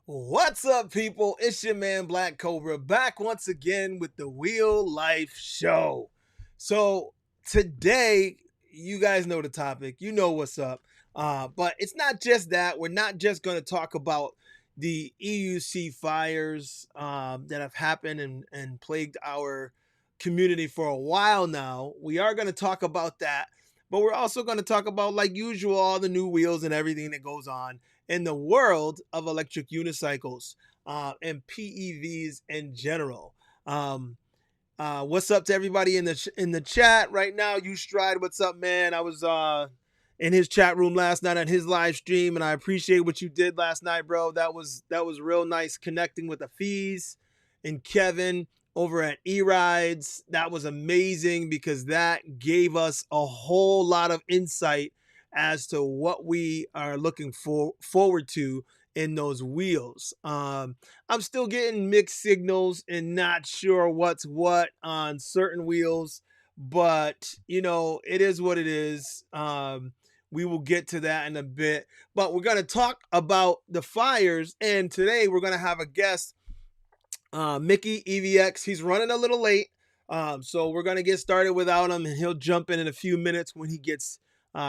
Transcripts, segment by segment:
What's up, people? It's your man Black Cobra back once again with the Wheel Life Show. So today, you guys know the topic, you know what's up. But it's not just that. We're not just going to talk about the EUC fires that have happened and plagued our community for a while now. We are going to talk about that, but we're also going to talk about, like usual, all the new wheels and everything that goes on in the world of electric unicycles and PEVs in general. What's up to everybody in the chat right now? You Stride, what's up, man? I was in his chat room last night on his live stream, and I appreciate what you did last night, bro. That was real nice connecting with the fees and Kevin over at E-Rides. That was amazing because that gave us a whole lot of insight as to what we are looking forward to in those wheels. I'm still getting mixed signals and not sure what's what on certain wheels, but it is what it is. We will get to that in a bit, but we're going to talk about the fires, and today we're going to have a guest, Mickey EVX. He's running a little late, so we're going to get started without him, and he'll jump in a few minutes when he gets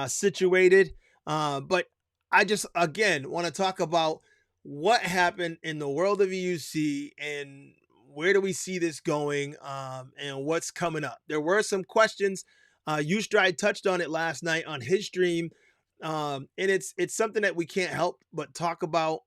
situated. But I just, again, want to talk about what happened in the world of EUC and where do we see this going, and what's coming up. There were some questions. Ustride touched on it last night on his stream, and it's something that we can't help but talk about.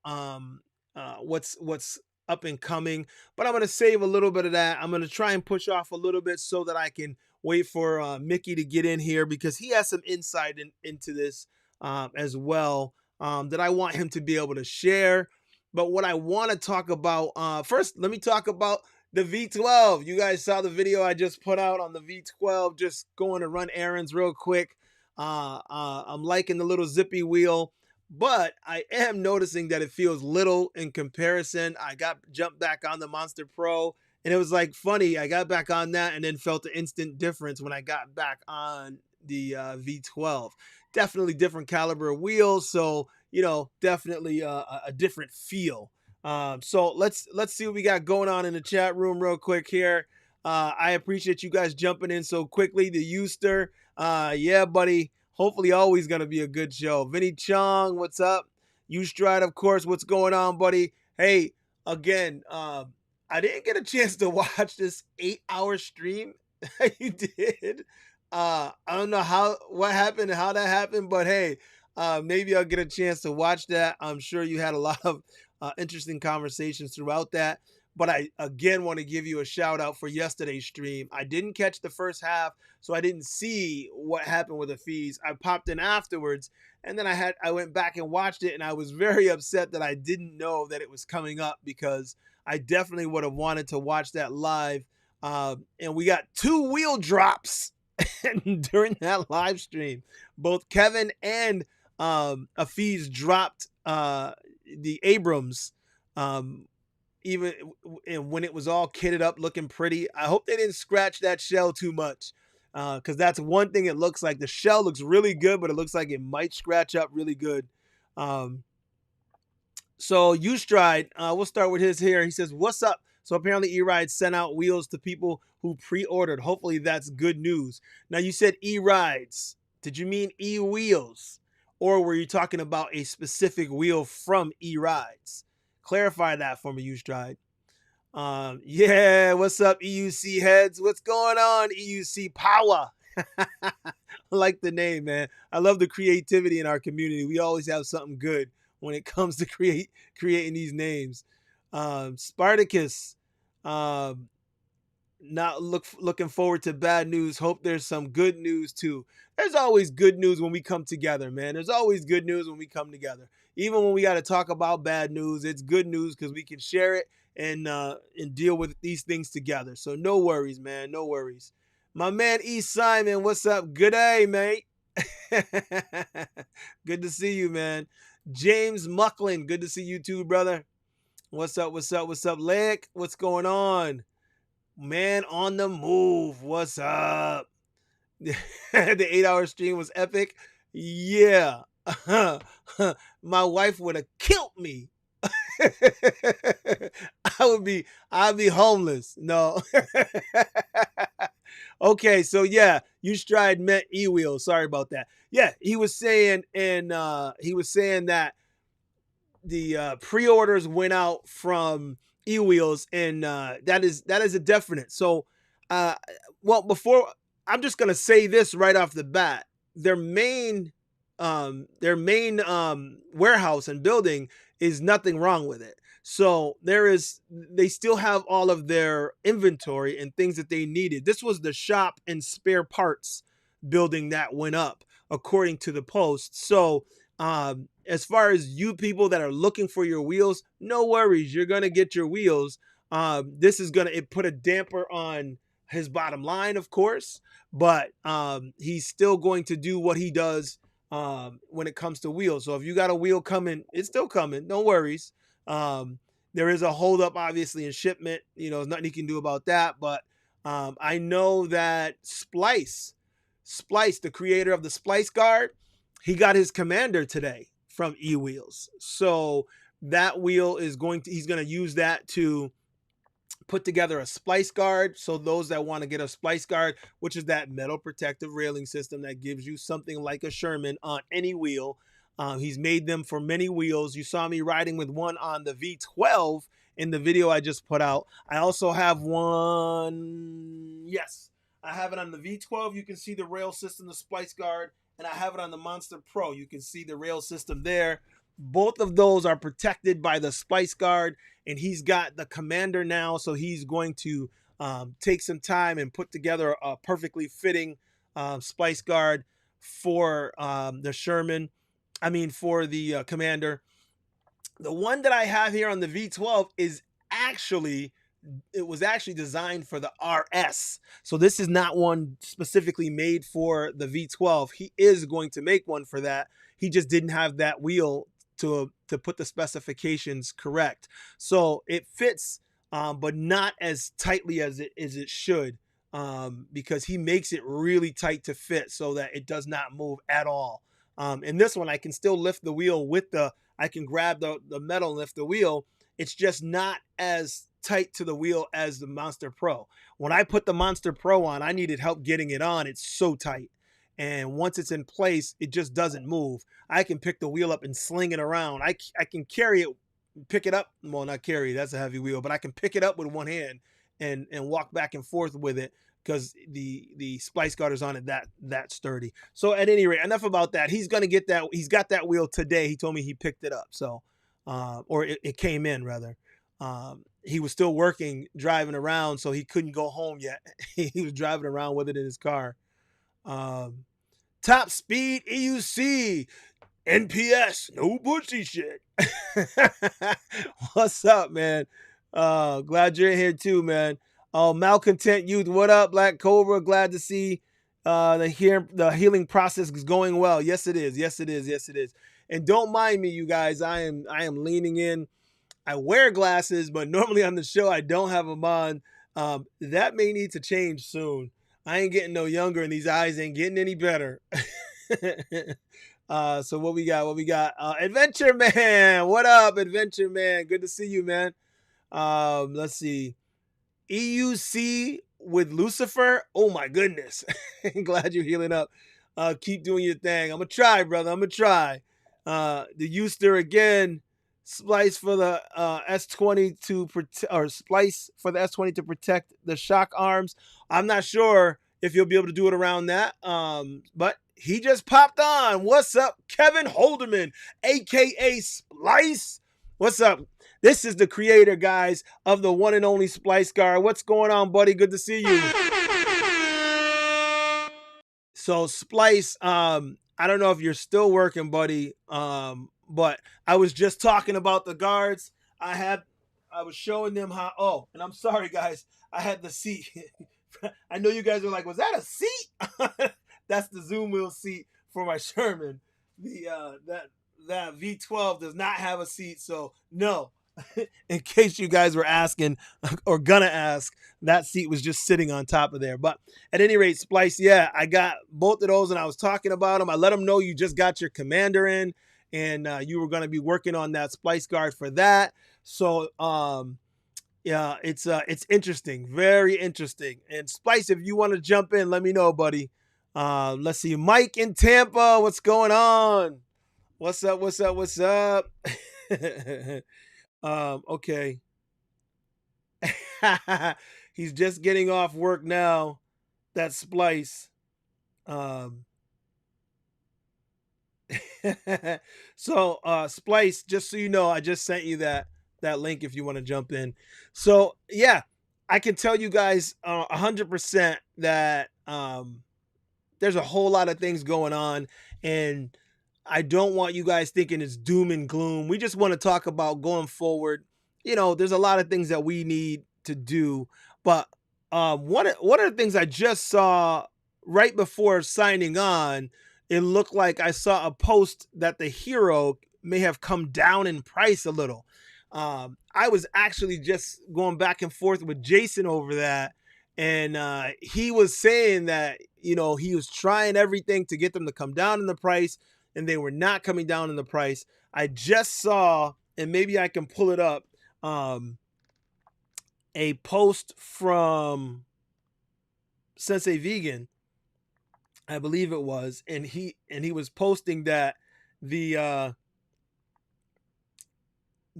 What's up and coming, but I'm going to save a little bit of that. I'm going to try and push off a little bit so that I can wait for Mickey to get in here because he has some insight into this as well, that I want him to be able to share. But what I want to talk about, first, let me talk about the V12. You guys saw the video I just put out on the V12, just going to run errands real quick. I'm liking the little zippy wheel, but I am noticing that it feels little in comparison. I jumped back on the Monster Pro, and it was like funny. I got back on that and then felt the instant difference when I got back on the V12. Definitely different caliber of wheels, so definitely a different feel. So let's see what we got going on in the chat room real quick here. I appreciate you guys jumping in so quickly. The Euster, yeah, buddy. Hopefully, always going to be a good show. Vinny Chong, what's up? Ustride, of course. What's going on, buddy? Hey, again, I didn't get a chance to watch this 8-hour stream. You did. I don't know what happened and how that happened, but hey, maybe I'll get a chance to watch that. I'm sure you had a lot of interesting conversations throughout that. But I, again, want to give you a shout out for yesterday's stream. I didn't catch the first half, so I didn't see what happened with the fees. I popped in afterwards, and then I went back and watched it, and I was very upset that I didn't know that it was coming up because I definitely would have wanted to watch that live. And we got 2 wheel drops during that live stream. Both Kevin and Afiz dropped the Abrams, even when it was all kitted up looking pretty. I hope they didn't scratch that shell too much, because that's one thing it looks like. The shell looks really good, but it looks like it might scratch up really good. So Ustride, we'll start with his here. He says, what's up? So apparently E-Ride sent out wheels to people who pre-ordered. Hopefully that's good news. Now you said E-Rides. Did you mean E-Wheels? Or were you talking about a specific wheel from E-Rides? Clarify that for me, Ustride. Yeah, what's up, EUC heads? What's going on, EUC power? I like the name, man. I love the creativity in our community. We always have something good when it comes to creating these names. Spartacus, not looking forward to bad news. Hope there's some good news too. There's always good news when we come together, man. There's always good news when we come together. Even when we got to talk about bad news, it's good news because we can share it and deal with these things together. So no worries, man. No worries. My man E. Simon, what's up? Good day, mate. Good to see you, man. James Mucklin, good to see you too, brother. What's up? What's up? What's up, Lick? What's going on? Man on the move. What's up? The 8-hour stream was epic. Yeah. My wife would have killed me I'd be homeless. No. Okay, so yeah, you stride meant e-wheel. Sorry about that. Yeah, he was saying, and he was saying that the pre-orders went out from e-wheels, and that is a definite. So, uh, well, before I'm just gonna say this right off the bat, their main warehouse and building is nothing wrong with it. So they still have all of their inventory and things that they needed. This was the shop and spare parts building that went up, according to the post. So as far as you people that are looking for your wheels, no worries, you're gonna get your wheels. This is gonna put a damper on his bottom line, of course, but he's still going to do what he does when it comes to wheels. So if you got a wheel coming, it's still coming. No worries. There is a holdup, obviously, in shipment. You know, there's nothing he can do about that. But I know that Splice, the creator of the Splice Guard, he got his Commander today from eWheels. So that wheel is he's going to use that to put together a splice guard. So those that want to get a splice guard, which is that metal protective railing system that gives you something like a Sherman on any wheel. He's made them for many wheels. You saw me riding with one on the V12 in the video I just put out. I also have one. Yes, I have it on the V12. You can see the rail system, the splice guard, and I have it on the Monster Pro. You can see the rail system there. Both of those are protected by the splice guard, and he's got the Commander now, so he's going to take some time and put together a perfectly fitting splice guard for the Sherman. I mean, for the Commander. The one that I have here on the V12 was actually designed for the RS. So this is not one specifically made for the V12. He is going to make one for that. He just didn't have that wheel to put the specifications correct. So it fits, but not as tightly as it should, because he makes it really tight to fit so that it does not move at all. In this one, I can still lift the wheel I can grab the metal and lift the wheel. It's just not as tight to the wheel as the Monster Pro. When I put the Monster Pro on, I needed help getting it on. It's so tight. And once it's in place, it just doesn't move. I can pick the wheel up and sling it around. I can carry it, pick it up. Well, not carry, that's a heavy wheel, but I can pick it up with one hand and walk back and forth with it because the splice guard is on it that sturdy. So at any rate, enough about that. He's going to get that. He's got that wheel today. He told me he picked it up. So, or it came in rather. He was still working, driving around, so he couldn't go home yet. He was driving around with it in his car. Top speed EUC NPS, no bushy shit. What's up, man? Glad you're here too, man. Malcontent Youth, what up? Black Cobra, glad to see the healing process is going well. Yes, it is. Yes, it is. Yes, it is. And don't mind me, you guys. I am leaning in. I wear glasses, but normally on the show I don't have them on. That may need to change soon. I ain't getting no younger, and these eyes ain't getting any better. So what we got? Adventure Man. What up, Adventure Man? Good to see you, man. Let's see. EUC with Lucifer. Oh my goodness. Glad you're healing up. Keep doing your thing. I'm gonna try, brother. I'm gonna try. The Euster again. Splice for the S20 to protect, or splice for the S20 to protect the shock arms. I'm not sure if you'll be able to do it around that. But he just popped on. What's up, Kevin Holderman, aka Splice? What's up? This is the creator, guys, of the one and only Splice Guard. What's going on, buddy? Good to see you. So Splice, I don't know if you're still working, buddy. But I was just talking about the guards. I was showing them how. Oh, and I'm sorry, guys. I had the seat. I know you guys are like, was that a seat? That's the zoom wheel seat for my Sherman. That V12 does not have a seat, so no. In case you guys were asking or gonna ask, that seat was just sitting on top of there. But at any rate, Splice, yeah, I got both of those and I was talking about them. I let them know you just got your Commander in, and you were going to be working on that splice guard for that. So yeah, it's interesting, very interesting. And Splice, if you want to jump in, let me know, buddy. Let's see, Mike in Tampa, what's going on? What's up? What's up? What's up? Okay. He's just getting off work now. That Splice. Um, so Splice, just so you know, I just sent you that link if you want to jump in. So yeah, I can tell you guys 100% that there's a whole lot of things going on, and I don't want you guys thinking it's doom and gloom. We just want to talk about going forward. You know, there's a lot of things that we need to do, but one of the things I just saw right before signing on, it looked like I saw a post that the Hero may have come down in price a little. I was actually just going back and forth with Jason over that, and he was saying that, you know, he was trying everything to get them to come down in the price, and they were not coming down in the price. I just saw, and maybe I can pull it up, a post from Sensei Vegan, I believe it was, and he was posting that the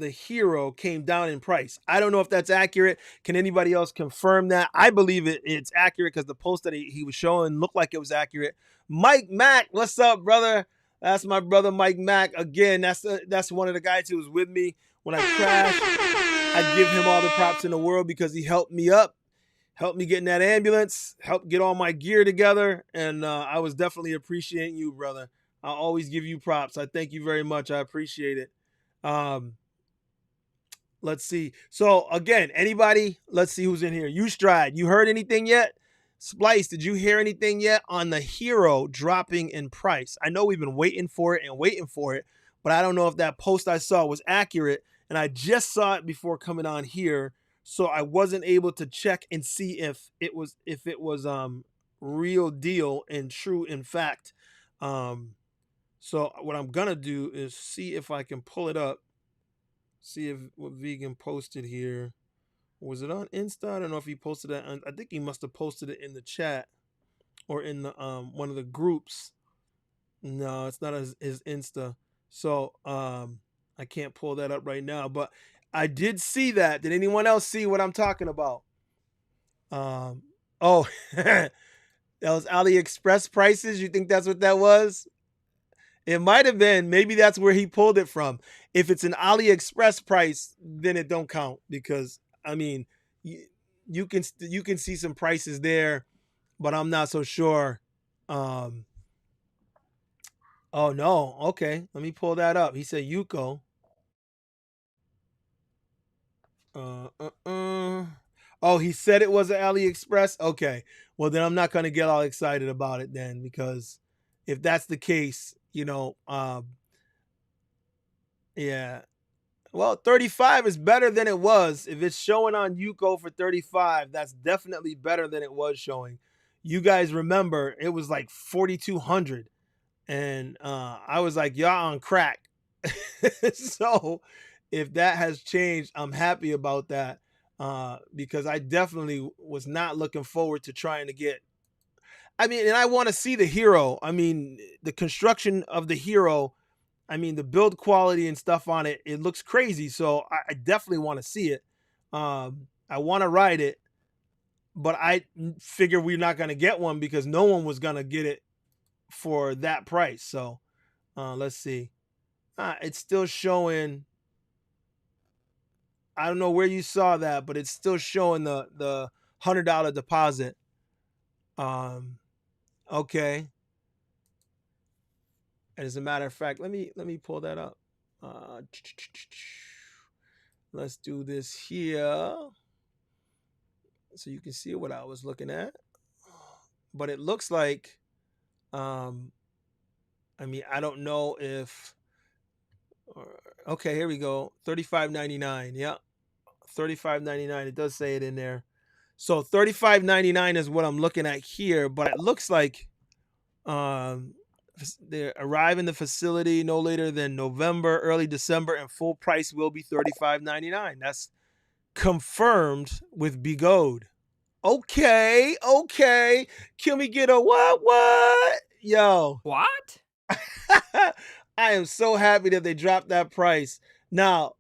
Hero came down in price. I don't know if that's accurate. Can anybody else confirm that? I believe it's accurate because the post that he was showing looked like it was accurate. Mike Mack, what's up, brother? That's my brother Mike Mack. Again, that's one of the guys who was with me when I crashed. I give him all the props in the world because he helped me up, helped me get in that ambulance, helped get all my gear together, and I was definitely appreciating you, brother. I'll always give you props. I thank you very much. I appreciate it. Let's see. So again, anybody, let's see who's in here. You Stride, you heard anything yet? Splice, did you hear anything yet on the Hero dropping in price? I know we've been waiting for it, but I don't know if that post I saw was accurate, and I just saw it before coming on here, so I wasn't able to check and see if it was real deal and true in fact. So what I'm gonna do is see if I can pull it up. See if what Vegan posted here. Was it on Insta? I don't know if he posted it. I think he must have posted it in the chat or in the one of the groups. No, it's not his Insta. So I can't pull that up right now. But I did see that. Did anyone else see what I'm talking about? Oh, that was AliExpress prices. You think that's what that was? It might have been. Maybe that's where he pulled it from. If it's an AliExpress price, then it don't count because I mean, you can see some prices there, but I'm not so sure. Oh no. Okay, let me pull that up. He said Yuko. Oh, he said it was an AliExpress. Okay, well then I'm not gonna get all excited about it then because if that's the case, you know, yeah. Well, 35 is better than it was. If it's showing on Yuko for 35, that's definitely better than it was showing. You guys remember it was like 4,200, and I was like, y'all on crack. So if that has changed, I'm happy about that because I definitely was not looking forward to trying to get. I mean, and I want to see the Hero. I mean, the construction of the Hero. I mean, the build quality and stuff on it, it looks crazy. So I definitely want to see it. I want to ride it, but I figure we're not going to get one because no one was going to get it for that price. So let's see. It's still showing. I don't know where you saw that, but it's still showing the $100 deposit. Okay. As a matter of fact, let me pull that up. Let's do this here so you can see what I was looking at. But it looks like, I mean, I don't know if. Okay, here we go. $35.99. Yeah, $35.99. It does say it in there. So $35.99 is what I'm looking at here, but it looks like They arrive in the facility no later than November, early December, and full price will be $35.99. That's confirmed with Bigode. Okay, okay. Can we get a what? Yo. What? I am so happy that they dropped that price. Now,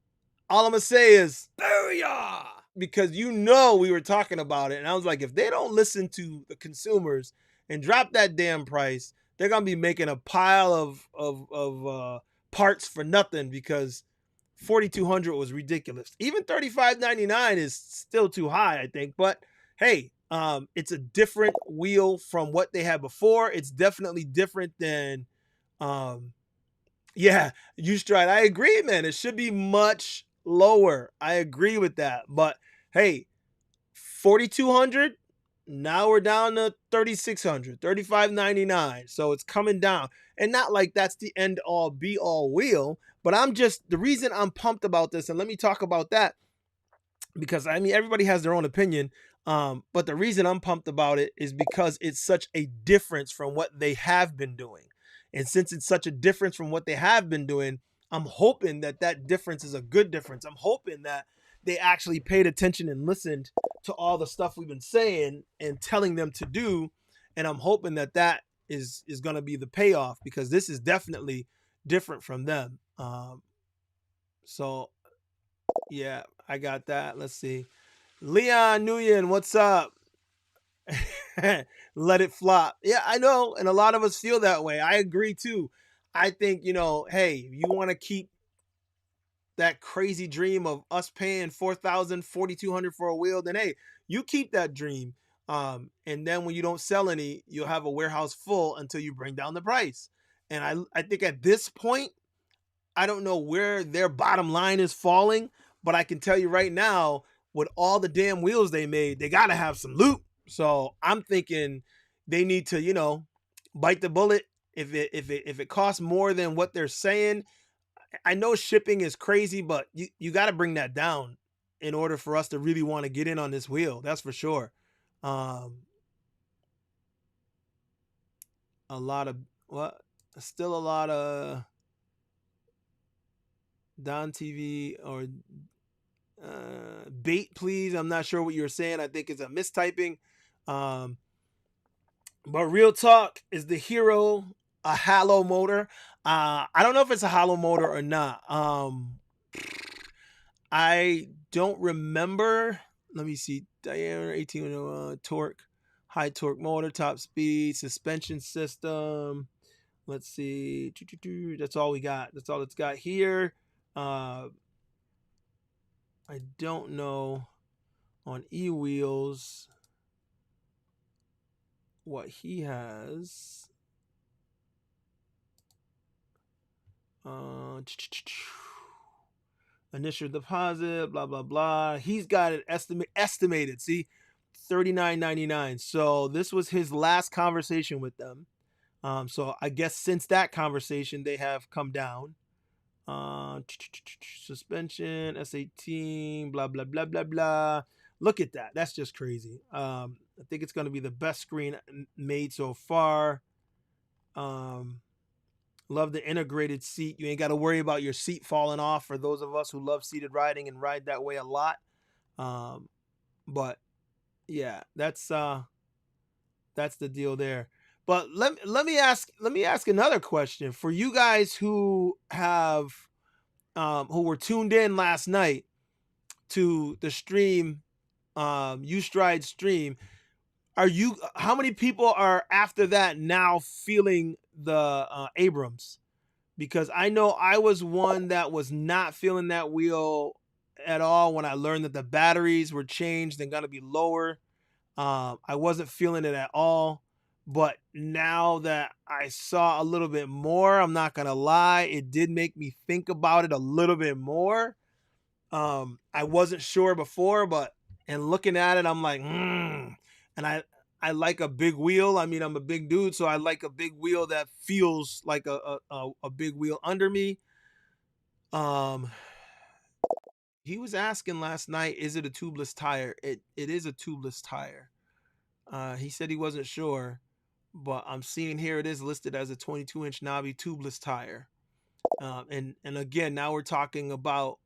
all I'm gonna say is Booyah! because we were talking about it, and I was like, if they don't listen to the consumers and drop that damn price, they're gonna be making a pile of parts for nothing because 4,200 was ridiculous. Even 35.99 is still too high, I think. But hey, it's a different wheel from what they had before. It's definitely different than yeah, U-Stride. I agree, man. It should be much lower. I agree with that. But hey, 4,200. Now we're down to 3,600, 35.99. So it's coming down. And not like that's the end all be all wheel, but the reason I'm pumped about this, and let me talk about that because I mean everybody has their own opinion. But the reason I'm pumped about it is because it's such a difference from what they have been doing. And since it's such a difference from what they have been doing, I'm hoping that that difference is a good difference. I'm hoping that they actually paid attention and listened to all the stuff we've been saying and telling them to do. And I'm hoping that that is going to be the payoff because this is definitely different from them. So yeah, I got that. Let's see. Leon Nguyen, what's up? Let it flop. Yeah, I know. And a lot of us feel that way. I agree too. I think, hey, you want to keep that crazy dream of us paying 4,000, 4,200 for a wheel, then hey, you keep that dream. And then when you don't sell any, you'll have a warehouse full until you bring down the price. And I think at this point, I don't know where their bottom line is falling, but I can tell you right now, with all the damn wheels they made, they gotta have some loot. So I'm thinking they need to, bite the bullet. If it costs more than what they're saying, I know shipping is crazy, but you got to bring that down in order for us to really want to get in on this wheel. That's for sure. A lot of what? Still a lot of Don TV or bait, please. I'm not sure what you're saying. I think it's a mistyping. But real talk, is the Hero a hollow motor? I don't know if it's a hollow motor or not. I don't remember. Let me see. Diameter 18 torque, high torque motor, top speed, suspension system. Let's see. That's all we got. That's all it's got here. I don't know on e-wheels what he has. Initial deposit, blah blah blah. He's got it estimated. See, $39.99. So this was his last conversation with them. So I guess since that conversation they have come down. Suspension, S18, blah blah blah blah blah. Look at that. That's just crazy. I think it's going to be the best screen made so far. Love the integrated seat. You ain't got to worry about your seat falling off for those of us who love seated riding and ride that way a lot. But yeah, that's the deal there. But let me ask another question for you guys who have who were tuned in last night to the stream, U-Stride stream. How many people are after that now feeling the Abrams? Because I know I was one that was not feeling that wheel at all when I learned that the batteries were changed and going to be lower. I wasn't feeling it at all. But now that I saw a little bit more, I'm not going to lie, it did make me think about it a little bit more. I wasn't sure before, but and looking at it, I'm like, and I like a big wheel. I mean, I'm a big dude, so I like a big wheel that feels like a big wheel under me. He was asking last night, is it a tubeless tire? It is a tubeless tire. He said he wasn't sure. but I'm seeing here it is listed as a 22-inch knobby tubeless tire. And again, now we're talking about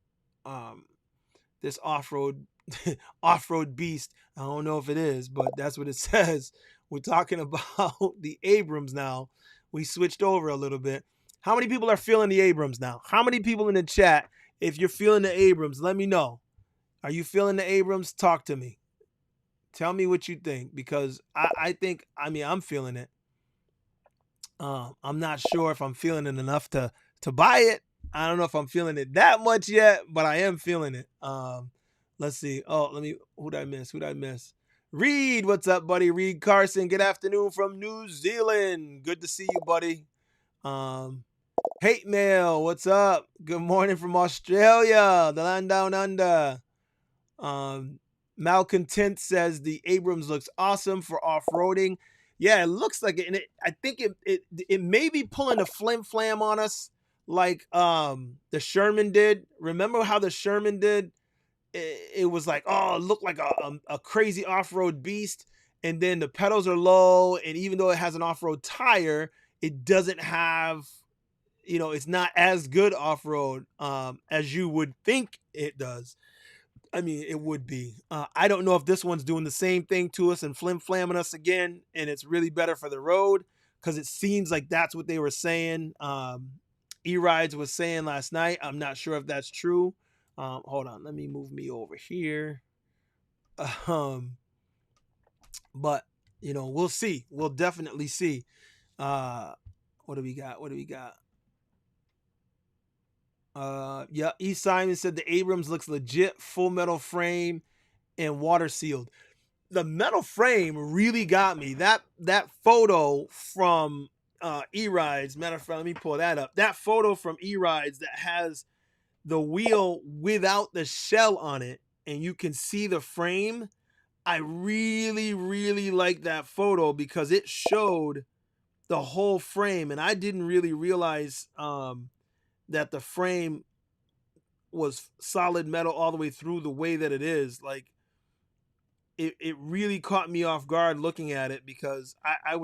um, this off-road off-road beast. I don't know if it is, but that's what it says. We're talking about the Abrams now. We switched over a little bit. How many people are feeling the Abrams now? How many people in the chat, if you're feeling the Abrams, let me know. Are you feeling the Abrams? Talk to me. Tell me what you think, because I think, I mean, I'm feeling it. I'm not sure if I'm feeling it enough to buy it. I don't know if I'm feeling it that much yet, but I am feeling it. Let's see. Oh, who'd I miss? Reed, what's up, buddy? Reed Carson, good afternoon from New Zealand. Good to see you, buddy. Hate Mail, what's up? Good morning from Australia, the land down under. Malcontent says the Abrams looks awesome for off-roading. Yeah, it looks like it, and I think it may be pulling a flim flam on us, like the Sherman did. Remember how the Sherman did? It was like, oh, it looked like a crazy off-road beast, and then the pedals are low, and even though it has an off-road tire, it doesn't have, it's not as good off-road as you would think it does. I mean, it would be. I don't know if this one's doing the same thing to us and flim-flamming us again, and it's really better for the road, because it seems like that's what they were saying. E-Rides was saying last night. I'm not sure if that's true. Hold on. Let me move me over here. But, we'll see. We'll definitely see. What do we got? Yeah, E. Simon said the Abrams looks legit, full metal frame and water sealed. The metal frame really got me. That photo from E-Rides, matter of fact, let me pull that up. That photo from E-Rides that has the wheel without the shell on it, and you can see the frame. I really, really like that photo because it showed the whole frame, and I didn't really realize that the frame was solid metal all the way through the way that it is. Like, it really caught me off guard looking at it, because I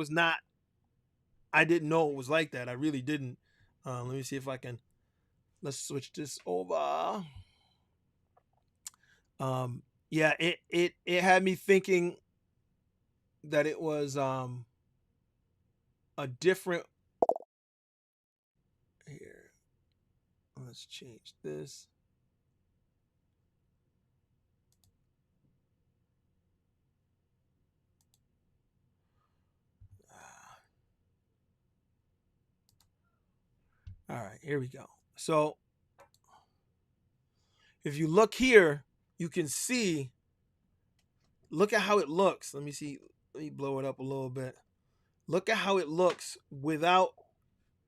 didn't know it was like that. I really didn't. Let me see if I can, let's switch this over. Yeah, it had me thinking that it was a different, here, let's change this. All right, here we go. So if you look here, you can see, look at how it looks. Let me see. Let me blow it up a little bit. Look at how it looks without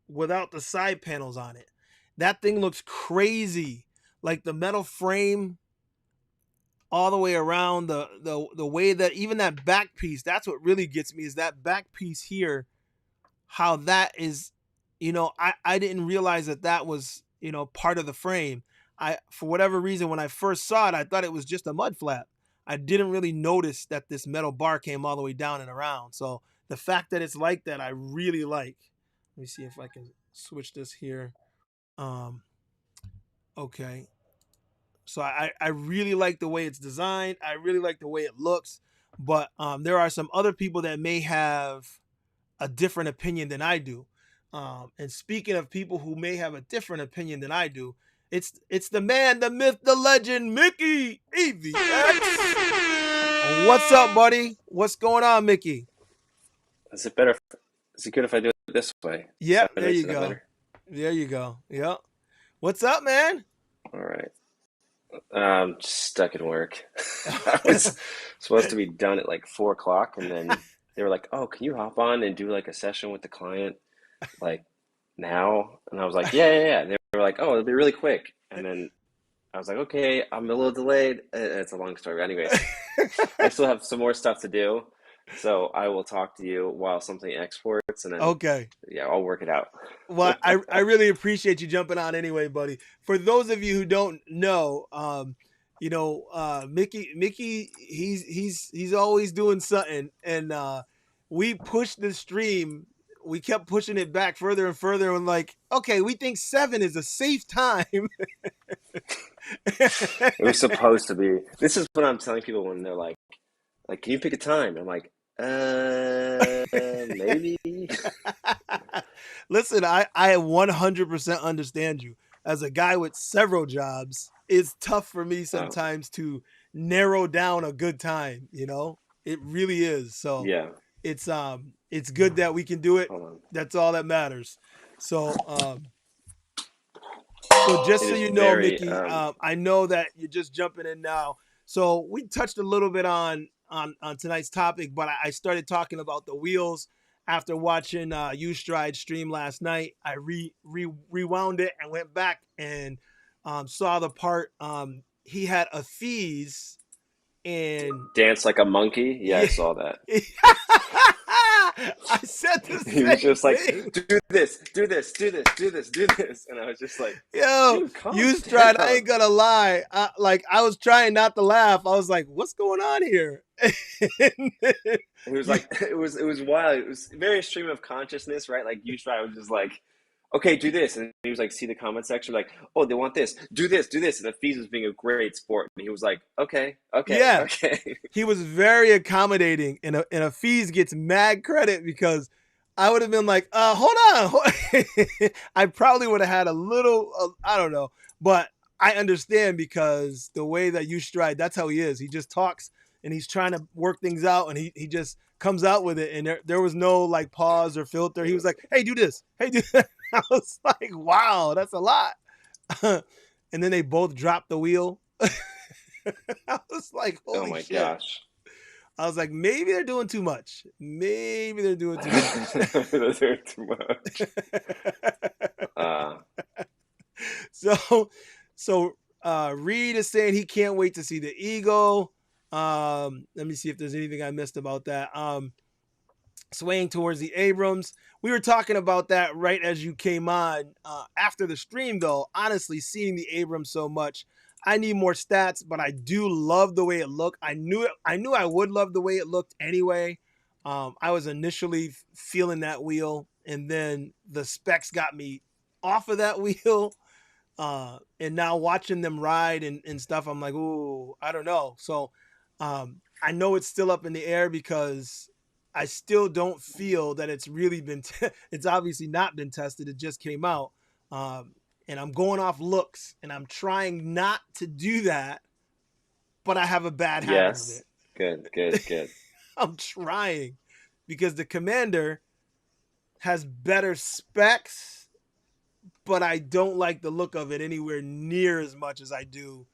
the side panels on it. That thing looks crazy. Like the metal frame all the way around, the way that even that back piece, that's what really gets me, is that back piece here, how that is, I didn't realize that was, part of the frame. For whatever reason, when I first saw it, I thought it was just a mud flap. I didn't really notice that this metal bar came all the way down and around. So the fact that it's like that, I really like. Let me see if I can switch this here. Okay. So I really like the way it's designed. I really like the way it looks. But there are some other people that may have a different opinion than I do. And speaking of people who may have a different opinion than I do, it's the man, the myth, the legend, Mickey EVX. What's up, buddy? What's going on, Mickey? Is it better? Is it good if I do it this way? Yeah, there you go. Better? There you go. Yep. What's up, man? All right. I'm just stuck in work. I was supposed to be done at like 4 o'clock, and then they were like, "Oh, can you hop on and do like a session with the client like now?" And I was like, "Yeah." And they were like, "Oh, it'll be really quick." And then I was like, "Okay, I'm a little delayed." It's a long story, but anyways, I still have some more stuff to do. So I will talk to you while something exports, and then okay, yeah, I'll work it out. Well, I really appreciate you jumping on anyway, buddy. For those of you who don't know, Mickey, he's always doing something, and we pushed the stream. We kept pushing it back further and further, and like, okay, we think 7 is a safe time. It was supposed to be. This is what I'm telling people when they're like, can you pick a time? I'm like, maybe. Listen, I 100% understand you. As a guy with several jobs, it's tough for me Oh, sometimes to narrow down a good time, It really is. So yeah. it's good that we can do it. Hold on. That's all that matters. So just It so is you know, very. Mickey, I know that you're just jumping in now. So we touched a little bit on tonight's topic, but I started talking about the wheels after watching U Stride stream last night. I rewound it and went back and saw the part he had a fees and Dance like a monkey. Yeah, I yeah. saw that. I said the He was same just like, thing. do this, do this, do this, do this, do this, and I was just like, Yo, dude, calm you tried. I down. ain't gonna lie. I was trying not to laugh. I was like, "What's going on here?" It was you, like it was wild. It was very stream of consciousness, right? Like you try was just like, okay, do this, and he was like, see the comment section, like, oh, they want this, do this, and the fees was being a great sport, and he was like, okay, okay, yeah, okay. he was very accommodating, and a fees gets mad credit because I would have been like, hold on. I probably would have had a little, I don't know, but I understand because the way that you stride, that's how he is. He just talks and he's trying to work things out, and he just comes out with it, and there was no like pause or filter. He was like, hey, do this, hey, do that. I was like, wow, that's a lot. And then they both dropped the wheel. I was like, Oh holy my shit. gosh. I was like, maybe they're doing too much. Maybe they're doing too much. Those are too much. Uh, so, Reed is saying he can't wait to see the Eagle. Let me see if there's anything I missed about that. Swaying towards the Abrams. We were talking about that right as you came on. After the stream, though, honestly, seeing the Abrams so much, I need more stats, but I do love the way it looked. I knew I would love the way it looked anyway. I was initially feeling that wheel, and then the specs got me off of that wheel. And now watching them ride and stuff, I'm like, ooh, I don't know. So I know it's still up in the air because I still don't feel that it's really been. It's obviously not been tested. It just came out, and I'm going off looks, and I'm trying not to do that, but I have a bad habit of yes. it. Good, good, good. I'm trying because the Commander has better specs, but I don't like the look of it anywhere near as much as I do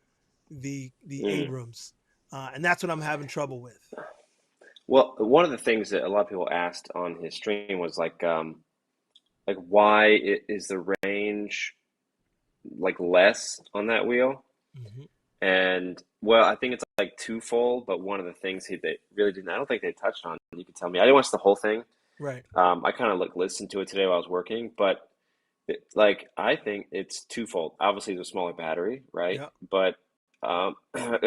the Mm. Abrams, and that's what I'm having trouble with. Well, one of the things that a lot of people asked on his stream was like why is the range like less on that wheel? Mm-hmm. And well, I think it's like twofold, but one of the things they really didn't, I don't think they touched on. You could tell me. I didn't watch the whole thing. Right. I kind of like listened to it today while I was working, but like I think it's twofold. Obviously, it's a smaller battery, right? Yeah. But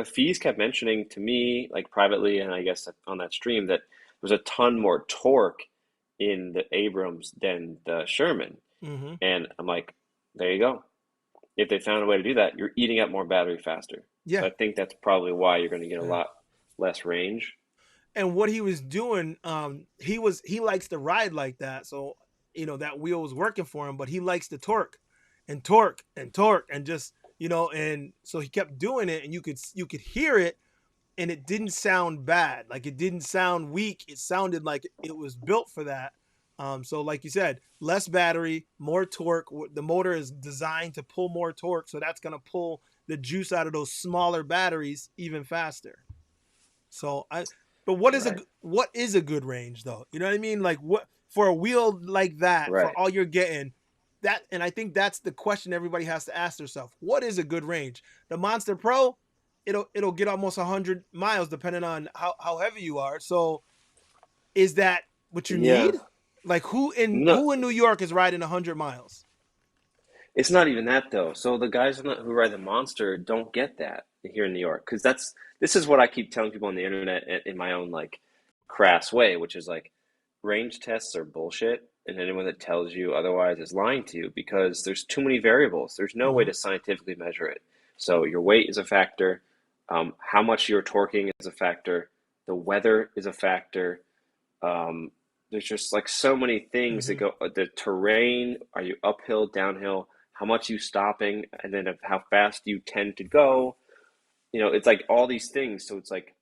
Fees kept mentioning to me, like privately, and I guess on that stream, that there's a ton more torque in the Abrams than the Sherman. Mm-hmm. And I'm like, there you go. If they found a way to do that, you're eating up more battery faster. So Yeah. I think that's probably why you're going to get a Right. lot less range. And what he was doing, he likes to ride like that, so that wheel was working for him. But he likes to torque, and torque and torque, and just and so he kept doing it, and you could hear it, and it didn't sound bad. Like it didn't sound weak. It sounded like it was built for that. So like you said, less battery, more torque. The motor is designed to pull more torque, so that's gonna pull the juice out of those smaller batteries even faster. So but Right. what is a good range though? You know what I mean? Like what for a wheel like that, for Right. all you're getting, and I think that's the question everybody has to ask themselves. What is a good range? The Monster Pro, it'll get almost 100 miles depending on how heavy you are. So is that what you Yeah. need? Like No, who in New York is riding 100 miles? it's not even that though. So the guys who ride the Monster don't get that here in New York because this is what I keep telling people on the internet in my own like crass way, which is like range tests are bullshit, and anyone that tells you otherwise is lying to you because there's too many variables. There's no way Hmm. to scientifically measure it. So your weight is a factor, how much you're torquing is a factor, the weather is a factor. Um, there's just like so many things that Hmm. go, the terrain, are you uphill, downhill, how much you stopping, and then of how fast you tend to go. It's like all these things. So it's like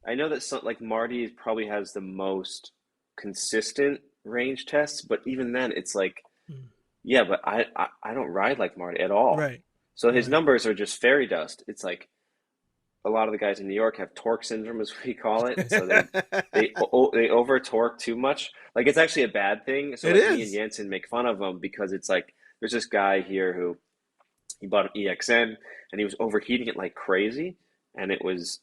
I know that some like Marty probably has the most consistent range tests, but even then it's like, yeah, but I don't ride like Marty at all. Right. So his Right. numbers are just fairy dust. It's like a lot of the guys in New York have torque syndrome, as we call it, and so they over torque too much. Like it's actually a bad thing. So It like me and is. Jensen make fun of him because it's like there's this guy here who he bought an EXN and he was overheating it like crazy, and it was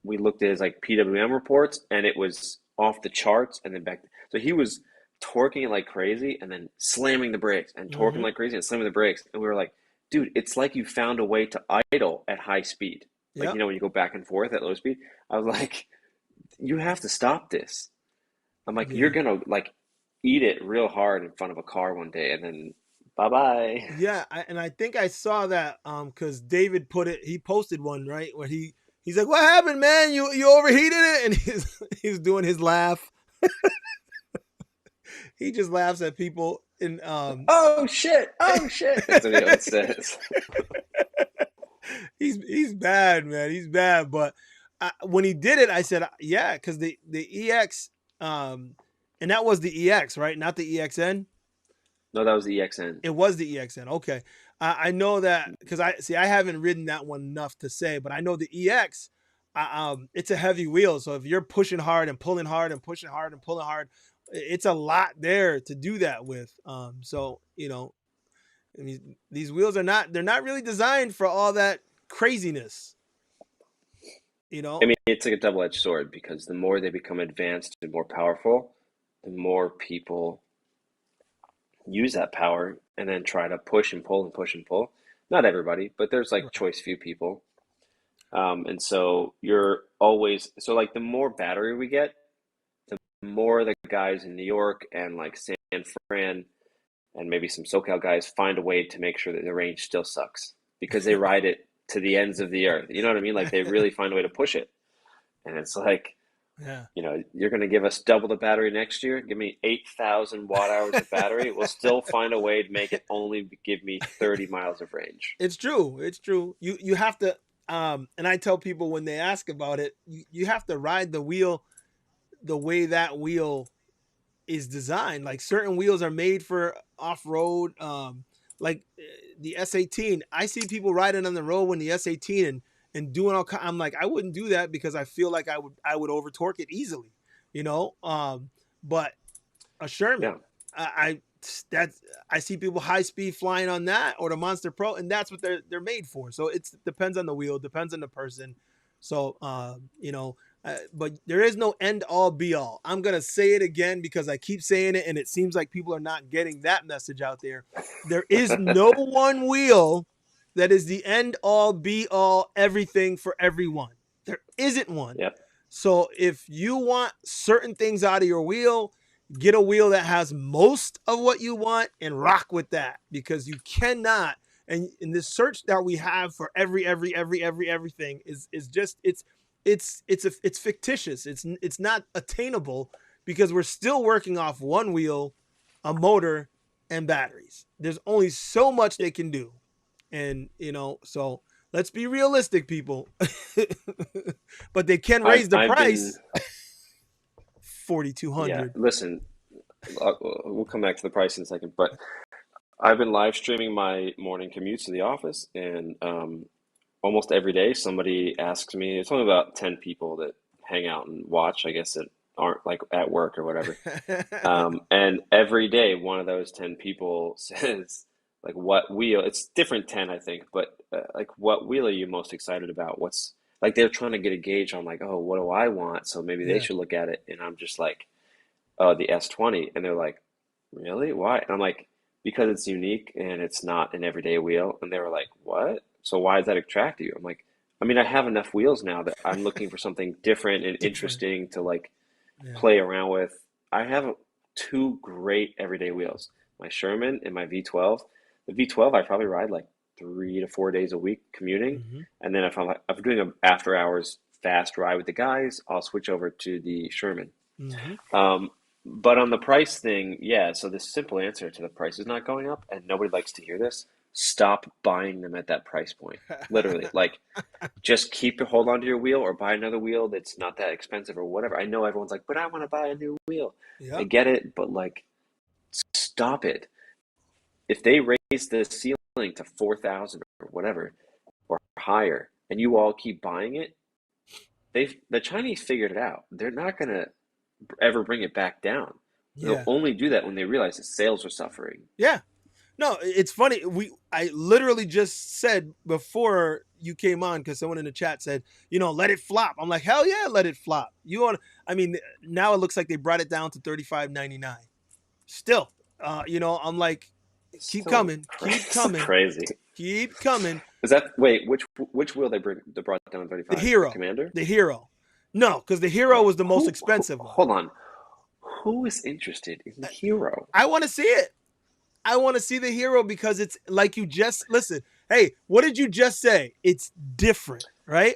we looked at his like PWM reports and it was off the charts and then back. So he was torquing it like crazy and then slamming the brakes and torquing Hmm. like crazy and slamming the brakes. And we were like, dude, it's like you found a way to idle at high speed. Like, Yep. when you go back and forth at low speed. I was like, you have to stop this. I'm like, you're Yeah. gonna like eat it real hard in front of a car one day and then bye bye. Yeah, and I think I saw that because David put it. He posted one right where he's like, "What happened, man? You overheated it?" And he's doing his laugh. He just laughs at people in Oh shit! Oh shit! That's what he always says. he's bad, man. He's bad. But when he did it, I said, "Yeah," because the EX and that was the EX, right? Not the EXN. No, that was the EXN. It was the EXN. Okay. I know that because I haven't ridden that one enough to say, but I know the EX. It's a heavy wheel, so if you're pushing hard and pulling hard and pushing hard and pulling hard, it's a lot there to do that with. So I mean, these wheels they're not really designed for all that craziness. You I know. mean, it's like a double-edged sword because the more they become advanced and more powerful, the more people use that power and then try to push and pull and push and pull. Not everybody, but there's like Right. choice few people. And so you're always, so like the more battery we get, the more the guys in New York and like San Fran and maybe some SoCal guys find a way to make sure that the range still sucks because they ride it to the ends of the earth. You know what I mean? Like they really find a way to push it. And it's like, Yeah. you're going to give us double the battery next year. Give me 8,000 watt hours of battery. We'll still find a way to make it only give me 30 miles of range. It's true. It's true. You have to and I tell people when they ask about it, you have to ride the wheel the way that wheel is designed. Like certain wheels are made for off road. Like the S18. I see people riding on the road when the S18 and doing all. I'm like, I wouldn't do that because I feel like I would over torque it easily. You know. But a Sherman, Yeah. I that's I see people high speed flying on that or the Monster Pro, and that's what they're made for. So it depends on the wheel, depends on the person. So but there is no end all be all. I'm gonna say it again because I keep saying it, and it seems like people are not getting that message out there. There is no one wheel that is the end all be all everything for everyone. There isn't one. Yep. So if you want certain things out of your wheel, get a wheel that has most of what you want and rock with that because you cannot. And in this search that we have for everything is just it's fictitious. It's not attainable because we're still working off one wheel, a motor, and batteries. There's only so much they can do, and so let's be realistic, people. But they can I've raise the I've been price. forty two yeah, hundred. listen, we'll come back to the price in a second, but I've been live streaming my morning commutes to the office, and almost every day somebody asks me. It's only about 10 people that hang out and watch, I guess, that aren't like at work or whatever. And every day one of those 10 people says, like, what wheel? It's different 10, I think, but like, what wheel are you most excited about? What's like they're trying to get a gauge on like, oh, what do I want? So maybe they Yeah. should look at it. And I'm just like, oh, the S20. And they're like, really? Why? And I'm like, because it's unique and it's not an everyday wheel. And they were like, what? So why does that attract you? I'm like, I mean, I have enough wheels now that I'm looking for something different and Different. interesting to like Yeah. play around with. I have two great everyday wheels, my Sherman and my V12. The V12 I probably ride like 3 to 4 days a week commuting, Hmm. and then if I'm doing an after hours fast ride with the guys, I'll switch over to the Sherman. Hmm. Um, but on the price thing, yeah, so the simple answer to the price is not going up, and nobody likes to hear this. Stop buying them at that price point. Literally, like just keep hold on to your wheel or buy another wheel that's not that expensive or whatever. I know everyone's like, but I want to buy a new wheel. I Yep. get it, but like stop it. If they raise the ceiling to 4,000 or whatever or higher and you all keep buying it, the Chinese figured it out. They're not going to ever bring it back down. They'll Yeah. only do that when they realize that sales are suffering. Yeah. No, it's funny. I literally just said before you came on, because someone in the chat said, let it flop. I'm like, hell yeah, let it flop. I mean, now it looks like they brought it down to $35.99. Still, I'm like, keep Still coming, keep coming, crazy. keep coming. Is that wait? Which wheel they brought down to The 35? The Hero, Commander? the Hero. No, because the Hero Oh, was the most expensive one. hold on. Who is interested in the Hero? I want to see it. I want to see the Hero because it's like you just listen. Hey, what did you just say? It's different, right?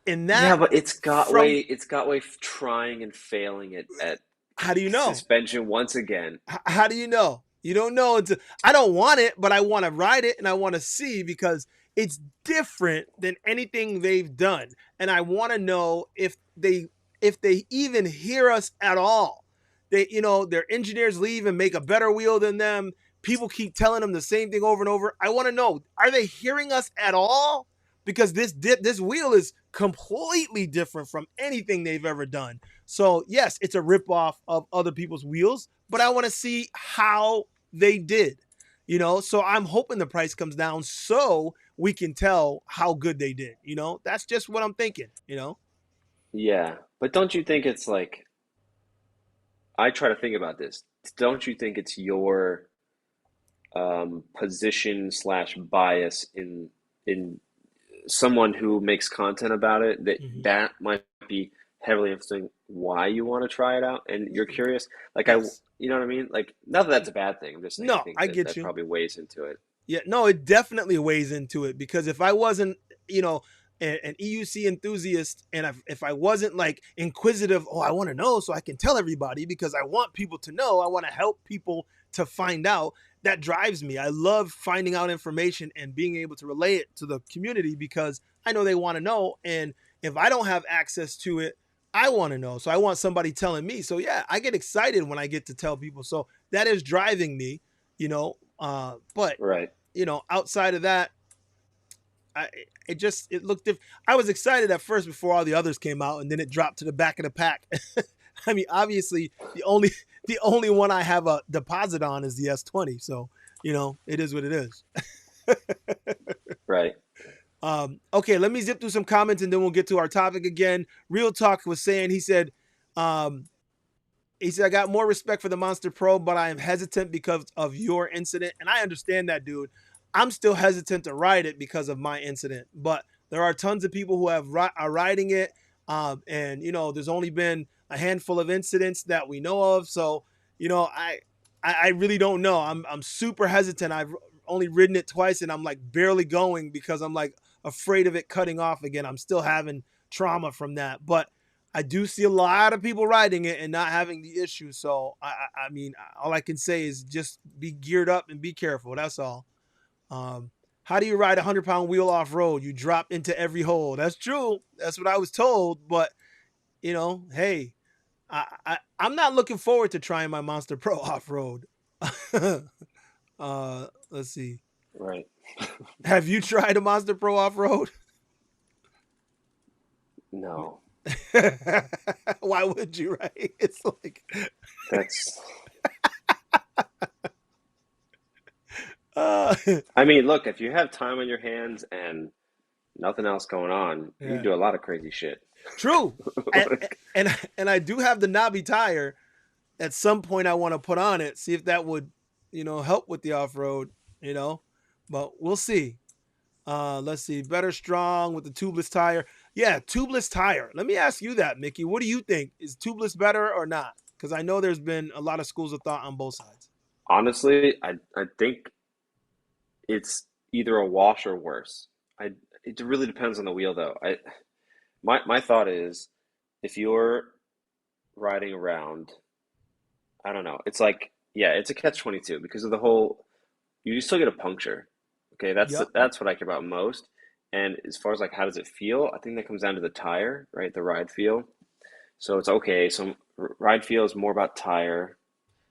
And Yeah, that but it's got from way trying and failing at how do you know? suspension once again. How do you know? You don't know until I don't want it, but I want to ride it and I want to see because it's different than anything they've done. And I want to know if they even hear us at all. Their engineers leave and make a better wheel than them. People keep telling them the same thing over and over. I want to know, are they hearing us at all? Because this wheel is completely different from anything they've ever done. So yes, it's a ripoff of other people's wheels, but I want to see how they did. So I'm hoping the price comes down so we can tell how good they did. That's just what I'm thinking. Yeah, but don't you think it's like I try to think about this. Don't you think it's your position slash bias in someone who makes content about it Mm-hmm. that might be heavily influencing why you want to try it out and you're curious like Yes. you know what I mean, like not that that's a bad thing. I'm just saying I No, think I that get that you. probably weighs into it. Yeah, no, it definitely weighs into it because if I wasn't, an EUC enthusiast, and if I wasn't like inquisitive, oh, I want to know so I can tell everybody because I want people to know, I want to help people to find out. That drives me. I love finding out information and being able to relay it to the community because I know they want to know. And if I don't have access to it, I want to know. So I want somebody telling me. So yeah, I get excited when I get to tell people. So that is driving me, but Right. outside of that, it looked different. I was excited at first before all the others came out, and then it dropped to the back of the pack. I mean, obviously, the only one I have a deposit on is the S20. So, it is what it is. Right. Okay, let me zip through some comments and then we'll get to our topic again. Real Talk was saying, um, I got more respect for the Monster Pro, but I am hesitant because of your incident. And I understand that, dude. I'm still hesitant to ride it because of my incident, but there are tons of people who are riding it. And there's only been a handful of incidents that we know of. So, I really don't know. I'm super hesitant. I've only ridden it twice and I'm like barely going because I'm like afraid of it cutting off again. I'm still having trauma from that, but I do see a lot of people riding it and not having the issue. So I mean, all I can say is just be geared up and be careful. That's all. Um, how do you ride a 100-pound wheel off road? You drop into every hole. That's true. That's what I was told. But hey, I'm not looking forward to trying my Monster Pro off road. Let's see. Right. Have you tried a Monster Pro off road? No. Why would you, right? It's like That's uh, I mean, look, if you have time on your hands and nothing else going on, you can yeah. do a lot of crazy shit. True. And I do have the knobby tire. At some point I want to put on it, see if that would, help with the off-road, but we'll see. Let's see. Better strong with the tubeless tire. Yeah, tubeless tire. Let me ask you that, Mickey. What do you think? Is tubeless better or not? Because I know there's been a lot of schools of thought on both sides. Honestly, I think it's either a wash or worse. I It really depends on the wheel though. My thought is if you're riding around, I don't know. It's like, yeah, it's a catch-22 because of the whole you still get a puncture. Okay, Yep. that's what I care about most. And as far as like how does it feel, I think that comes down to the tire, right? The ride feel. So it's okay. So ride feel is more about tire.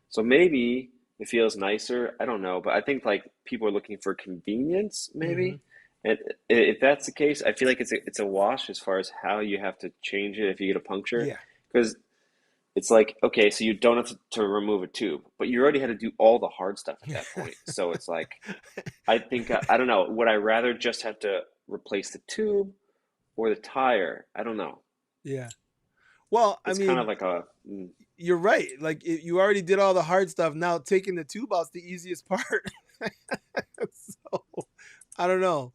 So maybe it feels nicer. I don't know, but I think like people are looking for convenience, Hmm. maybe. And if that's the case, I feel like it's a wash as far as how you have to change it if you get a puncture, Yeah. because it's like okay, so you don't have to remove a tube, but you already had to do all the hard stuff at that point. So it's like I think I don't know. Would I rather just have to replace the tube or the tire? I don't know. Yeah. Well, I It's kind of mean, like a you're right. Like you already did all the hard stuff. Now taking the tube out's the easiest part. So I don't know.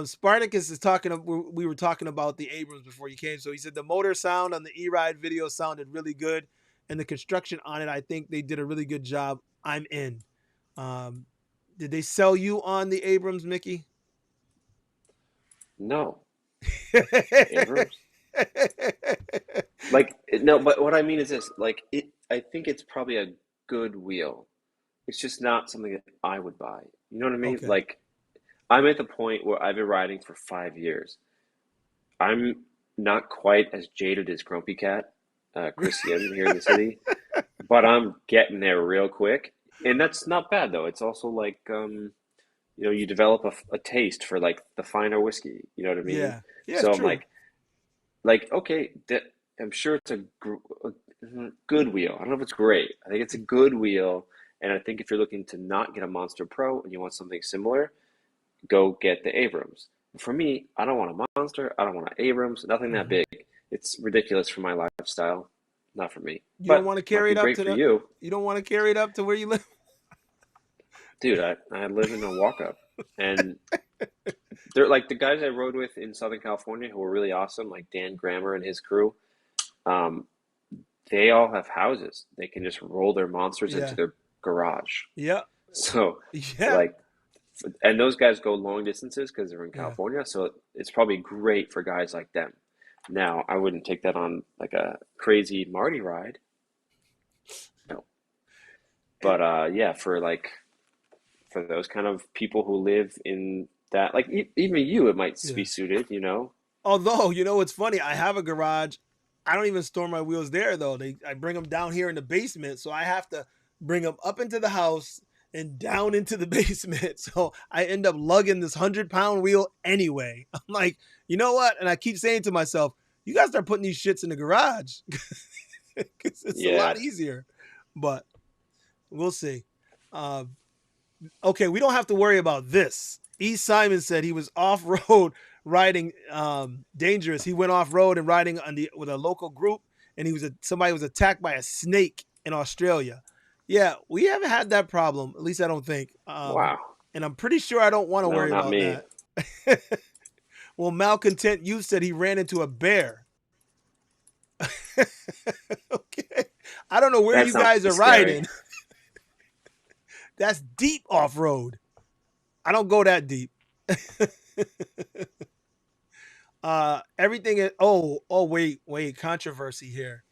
Spartacus is talking. We were talking about the Abrams before you came. So he said the motor sound on the E-Ride video sounded really good, and the construction on it, I think they did a really good job. I'm in. Um, did they sell you on the Abrams, Mickey? no. Abrams. Like no, but what I mean is this, like it I think it's probably a good wheel. It's just not something that I would buy. You know what I mean? Okay. Like I'm at the point where I've been riding for 5 years. I'm not quite as jaded as Grumpy Cat, Chris Yim here in the city, but I'm getting there real quick. And that's not bad though. It's also like you develop a taste for like the finer whiskey. You know what I mean? Yeah. Yeah, it's So I'm true. like okay, I'm sure it's a good wheel. I don't know if it's great. I think it's a good wheel, and I think if you're looking to not get a Monster Pro and you want something similar, go get the Abrams. For me, I don't want a Monster. I don't want an Abrams. Nothing that Hmm. big. It's ridiculous for my lifestyle. Not for me, You don't but want to might carry be it up great to for the. you, You don't want to carry it up to where you live. dude. I live in a walk up, and they're like the guys I rode with in Southern California who were really awesome, like Dan Grammer and his crew. Um, they all have houses. They can just roll their monsters into Yeah. their garage. Yeah. So, Yeah. like, and those guys go long distances because they're in Yeah. California. So it's probably great for guys like them. Now, I wouldn't take that on like a crazy Marty ride. No. And But yeah, for those kind of people who live in that, like even you, it might be yeah. suited. Although, you know what's funny? I have a garage. I don't even store my wheels there though. I bring them down here in the basement, so I have to bring them up into the house and down into the basement. So I end up lugging this 100-pound wheel anyway. I'm like, you know what? And I keep saying to myself, you guys start putting these shits in the garage because it's a lot Yeah. easier. But we'll see. Um, okay, we don't have to worry about this. E. Simon said he was off road riding dangerous. He went off road and riding with a local group, and somebody was attacked by a snake in Australia. Yeah, we haven't had that problem. At least I don't think. Wow. And I'm pretty sure I don't want to No, worry not about me. that. Well, Malcontent you said he ran into a bear. Okay, I don't know where That you sounds guys are scary. riding. That's deep off road. I don't go that deep. Everything is wait, controversy here.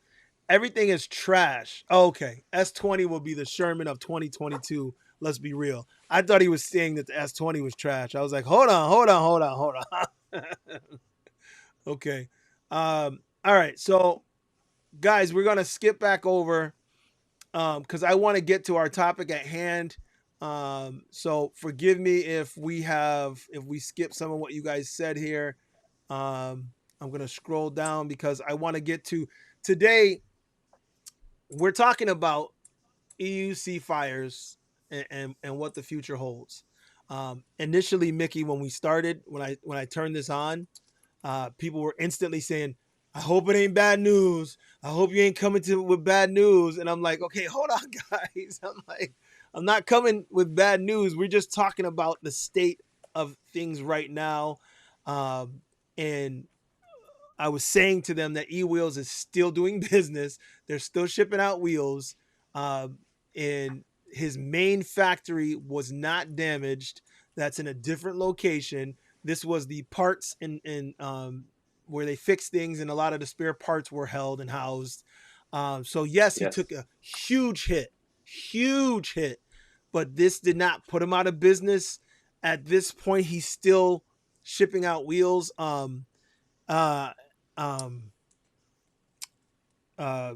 Everything is trash. Okay. S20 will be the Sherman of 2022. Let's be real. I thought he was saying that the S20 was trash. I was like, hold on. Okay. All right. So guys, we're gonna skip back over because I want to get to our topic at hand. So forgive me if we skip some of what you guys said here. I'm gonna scroll down because I want to get to today. We're talking about EUC fires and what the future holds. Initially, Mickey, when we started, when I turned this on, people were instantly saying, "I hope it ain't bad news. I hope you ain't coming to with bad news." And I'm like, "Okay, hold on, guys." I'm like, "I'm not coming with bad news. We're just talking about the state of things right now." And I was saying to them that eWheels is still doing business. They're still shipping out wheels. And his main factory was not damaged. That's in a different location. This was the parts in where they fix things, and a lot of the spare parts were held and housed. So yes, he took Yes. a huge hit, but this did not put him out of business. At this point, he's still shipping out wheels. Uh, um, uh,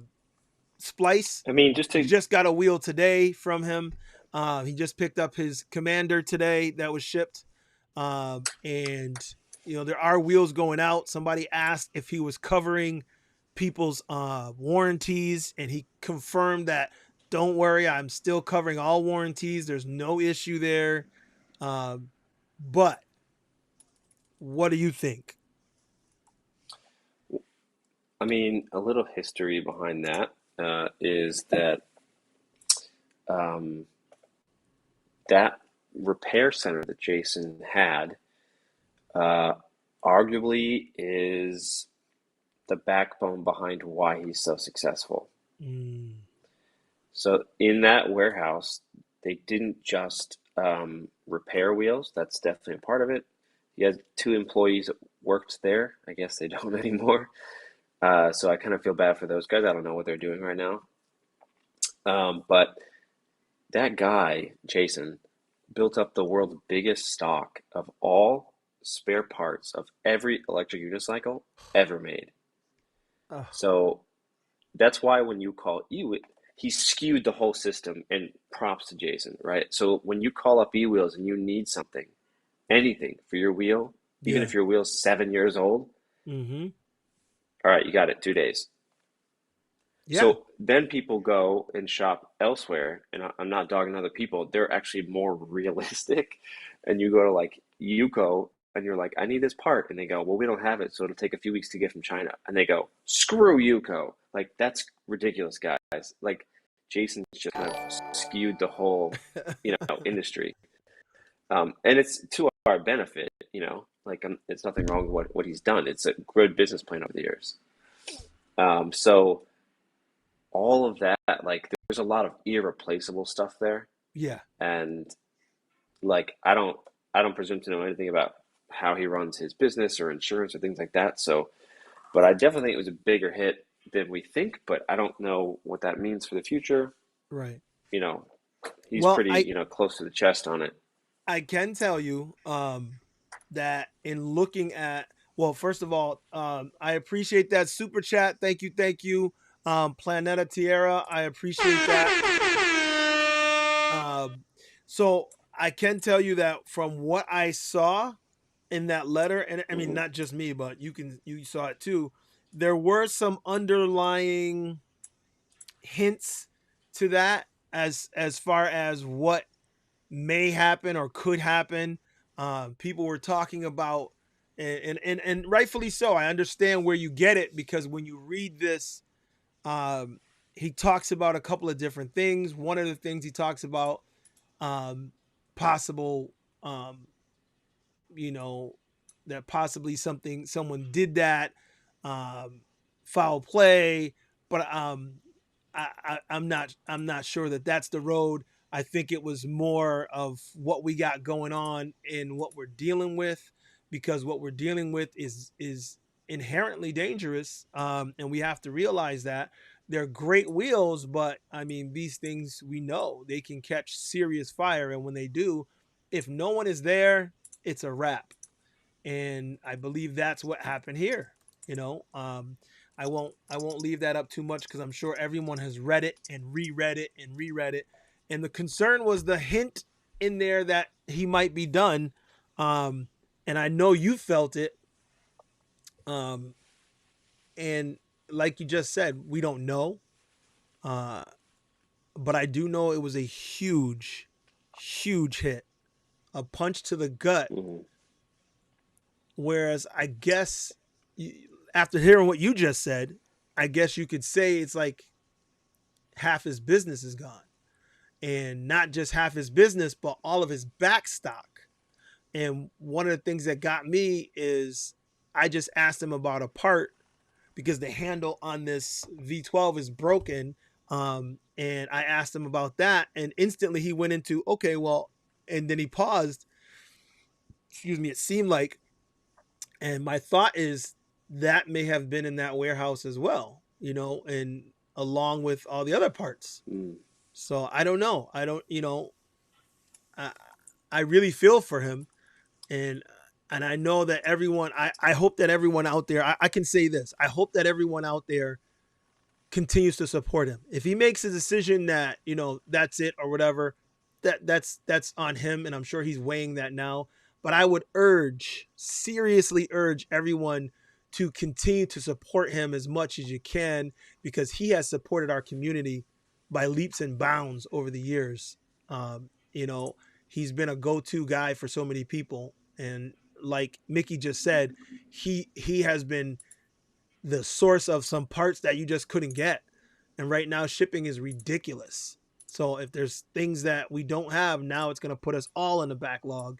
Splice. I mean, just We to just got a wheel today from him. He just picked up his Commander today that was shipped. And there are wheels going out. Somebody asked if he was covering people's warranties, and he confirmed that. Don't worry, I'm still covering all warranties. There's no issue there. But what do you think? I mean, a little history behind that is that um, that repair center that Jason had uh, arguably is the backbone behind why he's so successful. Mm, So in that warehouse, they didn't just repair wheels. That's definitely a part of it. He had two employees that worked there. I guess they don't anymore. So I kind of feel bad for those guys. I don't know what they're doing right now. But that guy, Jason, built up the world's biggest stock of all spare parts of every electric unicycle ever made. uh, So that's why when you call he skewed the whole system, and props to Jason, right? So when you call up eWheels and you need something, anything for your wheel, even yeah. if your wheel's 7 years old, Mm-hmm. all right, you got it, 2 days. Yeah. So then people go and shop elsewhere, and I'm not dogging other people. They're actually more realistic. And you go to like Yuko, and you're like, I need this part. And they go, well, we don't have it, so it'll take a few weeks to get from China. And they go, screw Yuko. Like, that's ridiculous, guys. Like, Jason's just kind of skewed the whole, industry. And it's to our benefit, like it's nothing wrong with what he's done. It's a good business plan over the years. So all of that, like there's a lot of irreplaceable stuff there. Yeah. And like I don't presume to know anything about how he runs his business or insurance or things like that. So, but I definitely think it was a bigger hit than we think, but I don't know what that means for the future. Right. You know, he's Well, pretty, close to the chest on it. I can tell you that in looking at, well, first of all, I appreciate that super chat. Thank you, thank you, Planeta Tierra. I appreciate that. So I can tell you that from what I saw in that letter, and I mean Hmm. not just me, but you saw it too. There were some underlying hints to that as far as what may happen or could happen. People were talking about, and rightfully so. I understand where you get it, because when you read this, um, he talks about a couple of different things. One of the things he talks about, um, possible, um, you know, that possibly someone did that, um, foul play, but I'm not sure that that's the road. I think it was more of what we got going on and what we're dealing with, because what we're dealing with is inherently dangerous, and we have to realize that they're great wheels, but I mean these things, we know they can catch serious fire, and when they do, if no one is there, it's a wrap. And I believe that's what happened here. You know, I won't leave that up too much, because I'm sure everyone has read it and reread it and reread it. And the concern was the hint in there that he might be done. Um, and I know you felt it. Um, and like you just said, we don't know. Uh, but I do know it was a huge hit, a punch to the gut. Hmm. Whereas I guess, after hearing what you just said, I guess you could say it's like half his business is gone. And not just half his business, but all of his back stock. And one of the things that got me is I just asked him about a part because the handle on this V12 is broken. And I asked him about that, and instantly he went into, okay, well, and then he paused. Excuse me. It seemed like, and my thought is that may have been in that warehouse as well, and along with all the other parts. Mm. So I don't know. I don't, I, I really feel for him, and I know that everyone. I hope that everyone out there. I can say this. I hope that everyone out there continues to support him. If he makes a decision that, that's it or whatever, that's on him, and I'm sure he's weighing that now. But I would seriously urge everyone to continue to support him as much as you can, because he has supported our community by leaps and bounds over the years. You know, he's been a go-to guy for so many people, and like Mickey just said, he has been the source of some parts that you just couldn't get. And right now, shipping is ridiculous. So if there's things that we don't have now, it's going to put us all in the backlog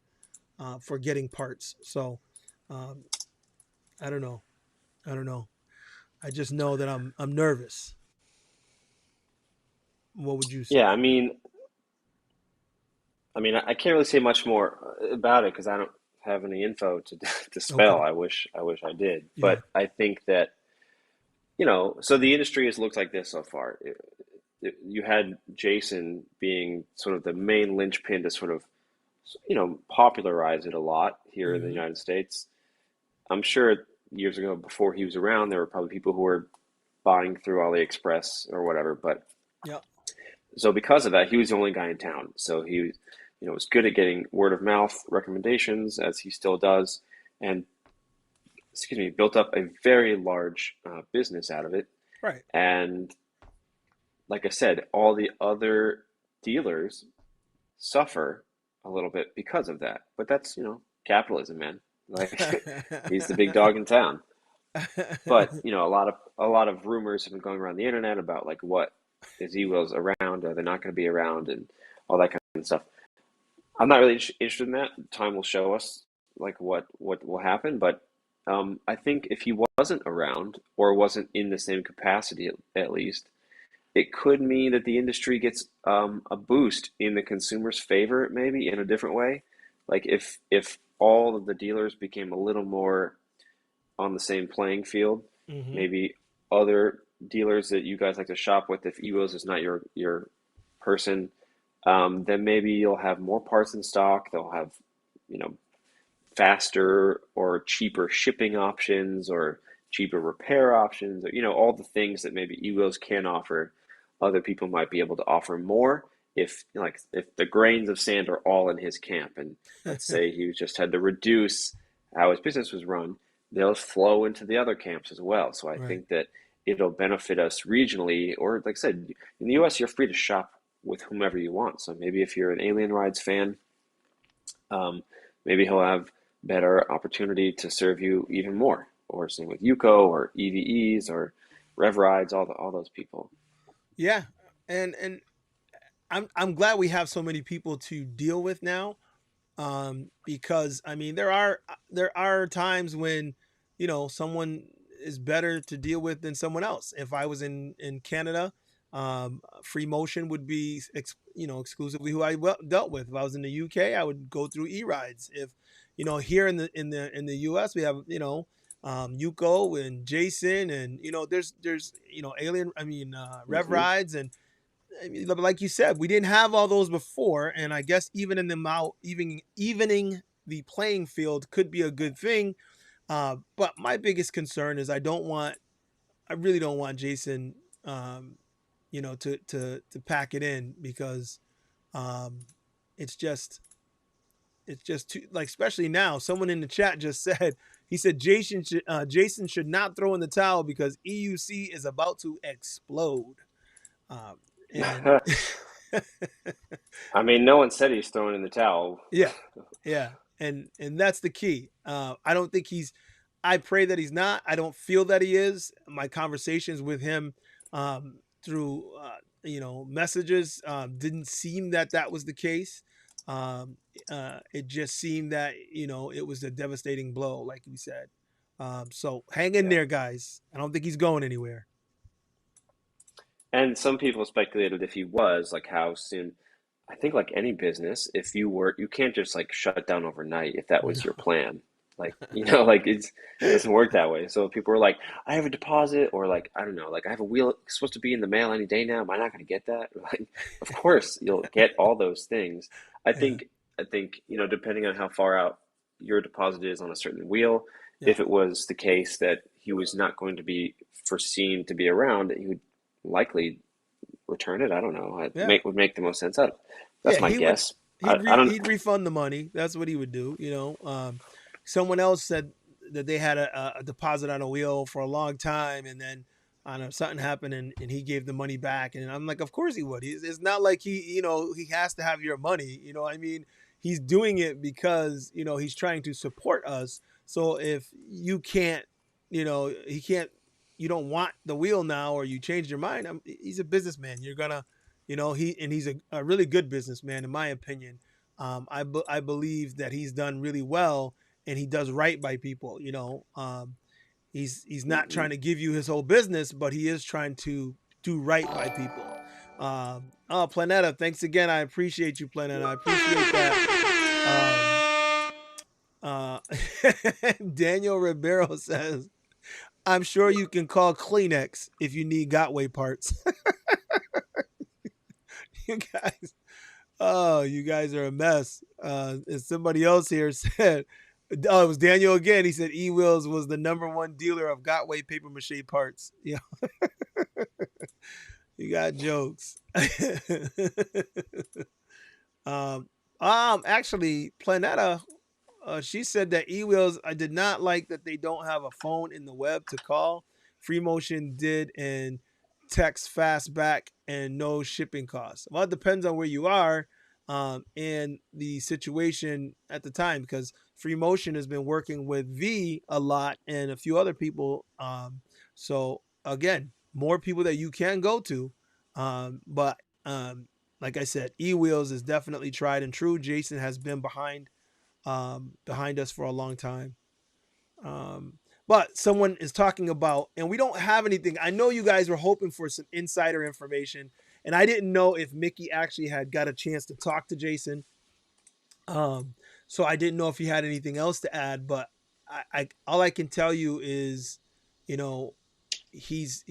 for getting parts. So um, I don't know. I don't know. I just know that I'm nervous. What would you Yeah, say? I can't really say much more about it because I don't have any info to to spell. Okay. I wish I did. Yeah. But I think that, so the industry has looked like this so far. You had Jason being sort of the main linchpin to sort of, popularize it a lot here in the Hmm. United States. I'm sure years ago, before he was around, there were probably people who were buying through AliExpress or whatever. But Yeah. so because of that, he was the only guy in town. So he, was good at getting word of mouth recommendations, as he still does, and built up a very large business out of it. Right. And like I said, all the other dealers suffer a little bit because of that. But that's, capitalism, man. Like he's the big dog in town. But, a lot of rumors have been going around the internet about like what is E-Wheels around, are they not going to be around, and all that kind of stuff. I'm not really interested in that. Time will show us like what will happen, but I think if he wasn't around or wasn't in the same capacity at least, it could mean that the industry gets a boost in the consumer's favor, maybe in a different way. Like if all of the dealers became a little more on the same playing field, Hmm. maybe other dealers that you guys like to shop with, if Ewo's is not your person, then maybe you'll have more parts in stock. They'll have, you know, faster or cheaper shipping options or cheaper repair options, or all the things that maybe Ewo's can offer. Other people might be able to offer more if the grains of sand are all in his camp, and let's say he just had to reduce how his business was run, they'll flow into the other camps as well. So I Right. think that it'll benefit us regionally, or like I said, in the US, you're free to shop with whomever you want. So maybe if you're an Alien Rides fan, um, maybe he'll have better opportunity to serve you even more. Or same with Yuko or EVEs or Rev Rides, all those people. Yeah. And I'm glad we have so many people to deal with now, because I mean there are times when someone is better to deal with than someone else. If I was in Canada, Free Motion would be exclusively who I dealt with. If I was in the UK, I would go through E-Rides. If here in the US, we have Yuko and Jason, and there's Alien, I mean Rev Hmm. Rides. And I mean, like you said, we didn't have all those before, and I guess even in the evening the playing field could be a good thing. But my biggest concern is I really don't want Jason, to pack it in, because um, it's just too, like, especially now. Someone in the chat just said, he said Jason should not throw in the towel because EUC is about to explode. Um, and No one said he's throwing in the towel. Yeah, yeah, and that's the key. I don't think he's. I pray that he's not. I don't feel that he is. My conversations with him through messages didn't seem that that was the case. It just seemed that it was a devastating blow, like we said. So hang in Yeah. there, guys. I don't think he's going anywhere. And some people speculated if he was, like how soon. I think like any business, if you were, you can't just like shut down overnight if that was your No. plan. Like, like it doesn't work that way. So people were like, I have a deposit, or like, I don't know, like I have a wheel it's supposed to be in the mail any day now. Am I not going to get that? Like, of course you'll get all those things. I Yeah. think, I think, depending on how far out your deposit is on a certain wheel, Yeah. if it was the case that he was not going to be foreseen to be around, he would likely return it. I don't know. It Yeah. would make the most sense. That's Yeah. my He would. guess. I don't. He'd refund the money. That's what he would do. Someone else said that they had a deposit on a wheel for a long time, and then I don't know, something happened, and he gave the money back. And I'm like, of course he would. It's not like he has to have your money. I mean, he's doing it because he's trying to support us. So if you can't, he can't. You don't want the wheel now, or you changed your mind. He's a businessman. You're gonna, he's a really good businessman, in my opinion. I believe that he's done really well, and he does right by people. He's not trying to give you his whole business, but he is trying to do right by people. Oh, Planeta, thanks again. I appreciate you, Planeta. I appreciate that. Daniel Ribeiro says, I'm sure you can call Kleenex if you need Gotway parts. You guys, oh, you guys are a mess. And somebody else here said, oh, it was Daniel again. He said E-Wheels was the #1 dealer of Gotway paper mache parts. Yeah, you got jokes. Actually, Planeta, she said that E-Wheels, I did not like that they don't have a phone in the web to call. Free Motion did, and text fast back and no shipping costs. Well, it depends on where you are and the situation at the time, because Free Motion has been working with V a lot and a few other people. So again, more people that you can go to. But like I said, E-Wheels is definitely tried and true. Jason has been behind us for a long time. Um, but someone is talking about, and we don't have anything. I know you guys were hoping for some insider information, and I didn't know if Mickey actually had got a chance to talk to Jason. Um, so I didn't know if he had anything else to add. But I all I can tell you is, you know, he's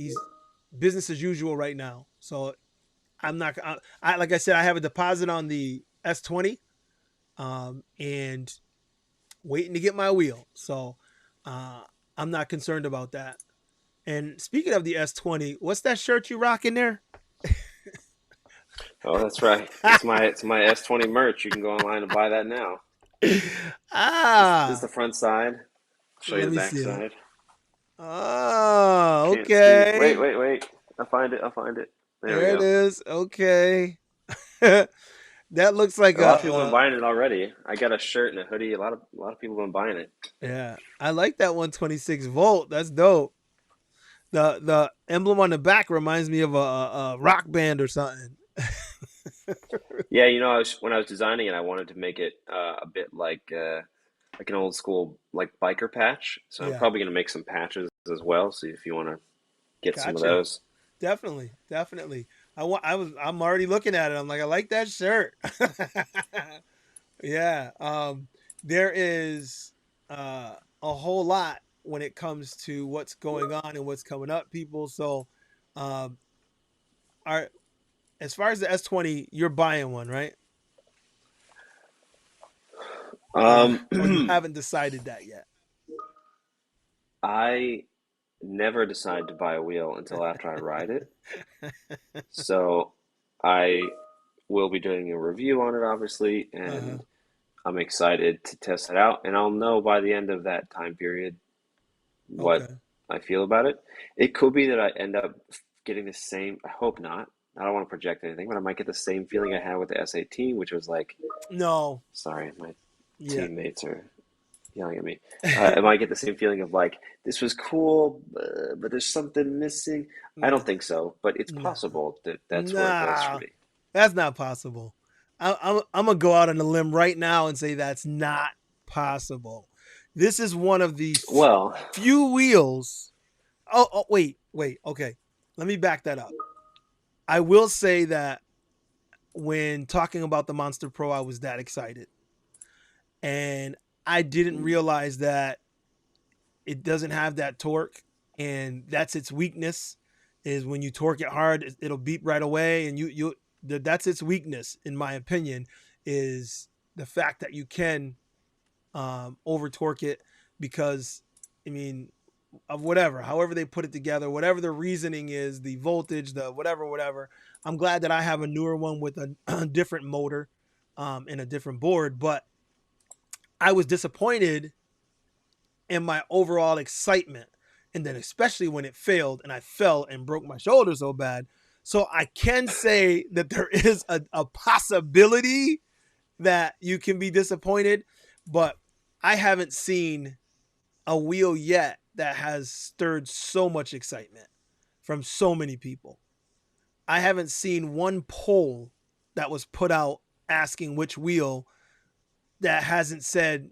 business as usual right now. So I'm not. Like I said, I have a deposit on the S20, and waiting to get my wheel. So uh, I'm not concerned about that. And speaking of the S20, what's that shirt you rocking there? Oh, that's right. It's my S20 merch. You can go online and buy that now. This is Ah, the front side. I'll show you let the me back see it. side. Oh, Can't see. Wait, okay. wait, wait. I'll find it. I'll find it. There we There it go. is. Okay. That looks like A lot of people have been buying it already. I got a shirt and a hoodie. A lot of people have been buying it. yeah. I like that 126-volt. That's dope. The emblem on the back reminds me of a rock band or something. Yeah, when I was designing it, I wanted to make it a bit like an old school like biker patch. So I'm Yeah. probably gonna make some patches as well. So if you want to get some of Gotcha. those. Definitely, definitely. I'm already looking at it. I'm like, I like that shirt. Yeah. There is a whole lot when it comes to what's going on and what's coming up, people. So, um, are as far as the S20, you're buying one, right? Um, Or you haven't decided that yet. I never decide to buy a wheel until after I ride it. So I will be doing a review on it, obviously, Uh-huh. and I'm excited to test it out. And I'll know by the end of that time period what Okay. I feel about it. It could be that I end up getting the same, I hope not. I don't want to project anything, but I might get the same feeling I had with the S18, which was like, No. sorry, my Yeah. teammates are yelling at me. I might get the same feeling of like, this was cool, but there's something missing. I don't No. think so, but it's No. possible that that's where it goes for Nah. me. That's not possible. I'm gonna go out on a limb right now and say that's not possible. This is one of the Well, few wheels. Oh, wait. Okay. Let me back that up. I will say that when talking about the Monster Pro, I was that excited. And I didn't realize that it doesn't have that torque, and that's its weakness. Is when you torque it hard, it'll beep right away, and that's its weakness, in my opinion, is the fact that you can over torque it because, I mean, of whatever, however they put it together, whatever the reasoning is, the voltage, the whatever. I'm glad that I have a newer one with a different motor and a different board, but I was disappointed in my overall excitement. And then especially when it failed and I fell and broke my shoulder so bad. So I can say that there is a possibility that you can be disappointed, but I haven't seen a wheel yet that has stirred so much excitement from so many people. I haven't seen one poll that was put out asking which wheel that hasn't said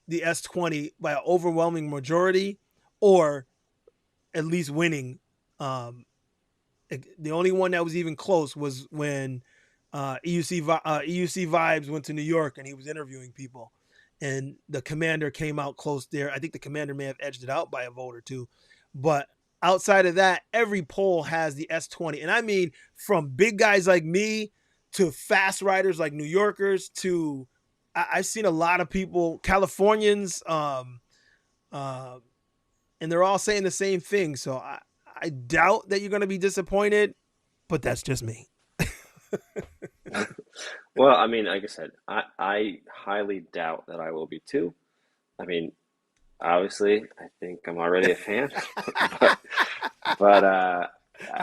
the S20 by an overwhelming majority, or at least winning. The only one that was even close was when EUC Vibes went to New York and he was interviewing people, and the Commander came out close there. I think the Commander may have edged it out by a vote or two, but outside of that, every poll has the S20, and I mean from big guys like me to fast riders like New Yorkers to I've seen a lot of people, Californians, and they're all saying the same thing. So I doubt that you're going to be disappointed, but that's just me. well, I mean, like I said, I highly doubt that I will be too. I mean, obviously, I think I'm already a fan, but but I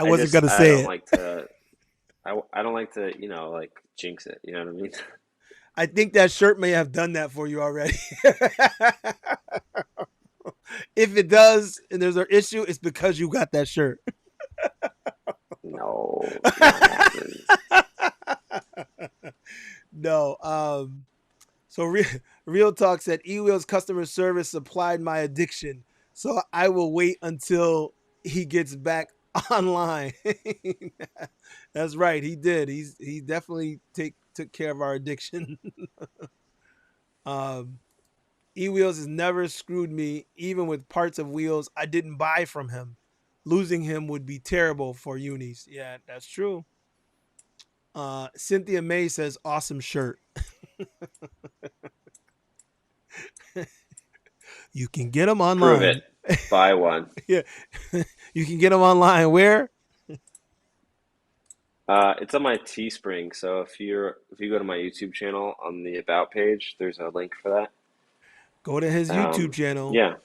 wasn't going to say don't it. like to I don't like to like jinx it. You know what I mean? I think that shirt may have done that for you already. If it does and there's an issue, it's because you got that shirt. No, not happening. No. So Real Talk said eWheels customer service supplied my addiction. So I will wait until he gets back online. That's right. He did. He definitely took care of our addiction. um, eWheels has never screwed me, even with parts of wheels I didn't buy from him. Losing him would be terrible for unis. Yeah, that's true. Cynthia May says, awesome shirt. You can get them Prove it. online. Buy one. Yeah, you can get them online. Where? It's on my Teespring. So if you go to my YouTube channel on the About page, there's a link for that. Go to his YouTube channel Yeah.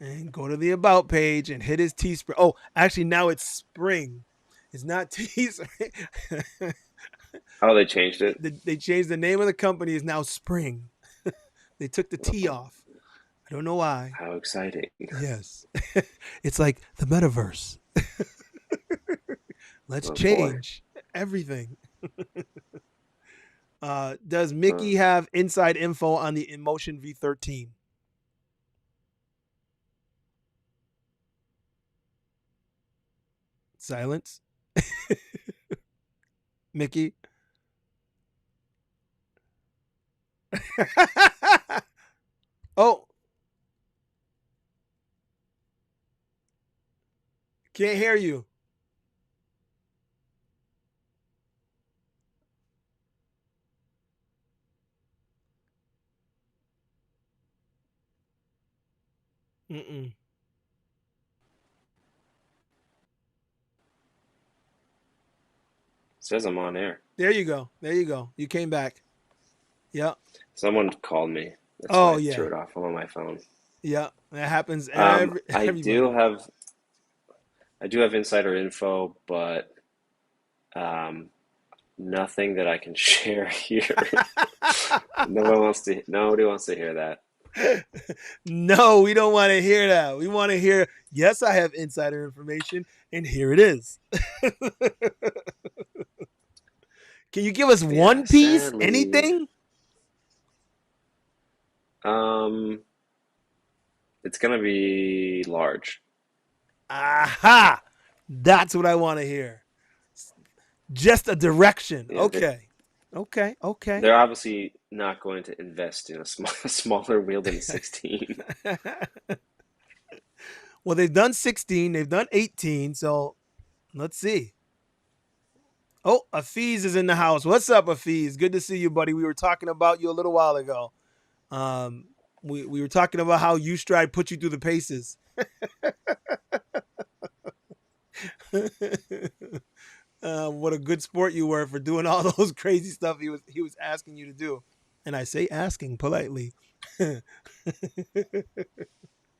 and go to the About page and hit his Teespring. Oh, actually, now it's Spring. It's not Teespring. Oh, they changed it. They changed the name of the company. Is now Spring. They took the T off. I don't know why. How exciting! Yes, it's like the metaverse. Let's Oh boy. change everything. Does Mickey have inside info on the Emotion V13? Silence. Mickey. Oh, can't hear you. Mm-mm. It says I'm on air. There you go. There you go. You came back. Yep. Someone called me. That's why Oh I yeah. threw it off. I'm on my phone. Yeah. That happens I everybody. do have insider info, but um, nothing that I can share here. Nobody wants to hear that. No, we don't want to hear that. We want to hear, yes, I have insider information, and here it is. Can you give us Yeah, one piece? sadly. Anything? Um, It's gonna be large. Aha! That's what I want to hear. Just a direction. Yeah, Okay. Okay. Okay. they're obviously not going to invest in a smaller wheel than a 16. Well, they've done 16, they've done 18, so let's see. Oh, Afiz is in the house. What's up, Afiz? Good to see you, buddy. We were talking about you a little while ago. Um, we were talking about how U Stride put you through the paces. What a good sport you were for doing all those crazy stuff he was asking you to do. And I say asking politely.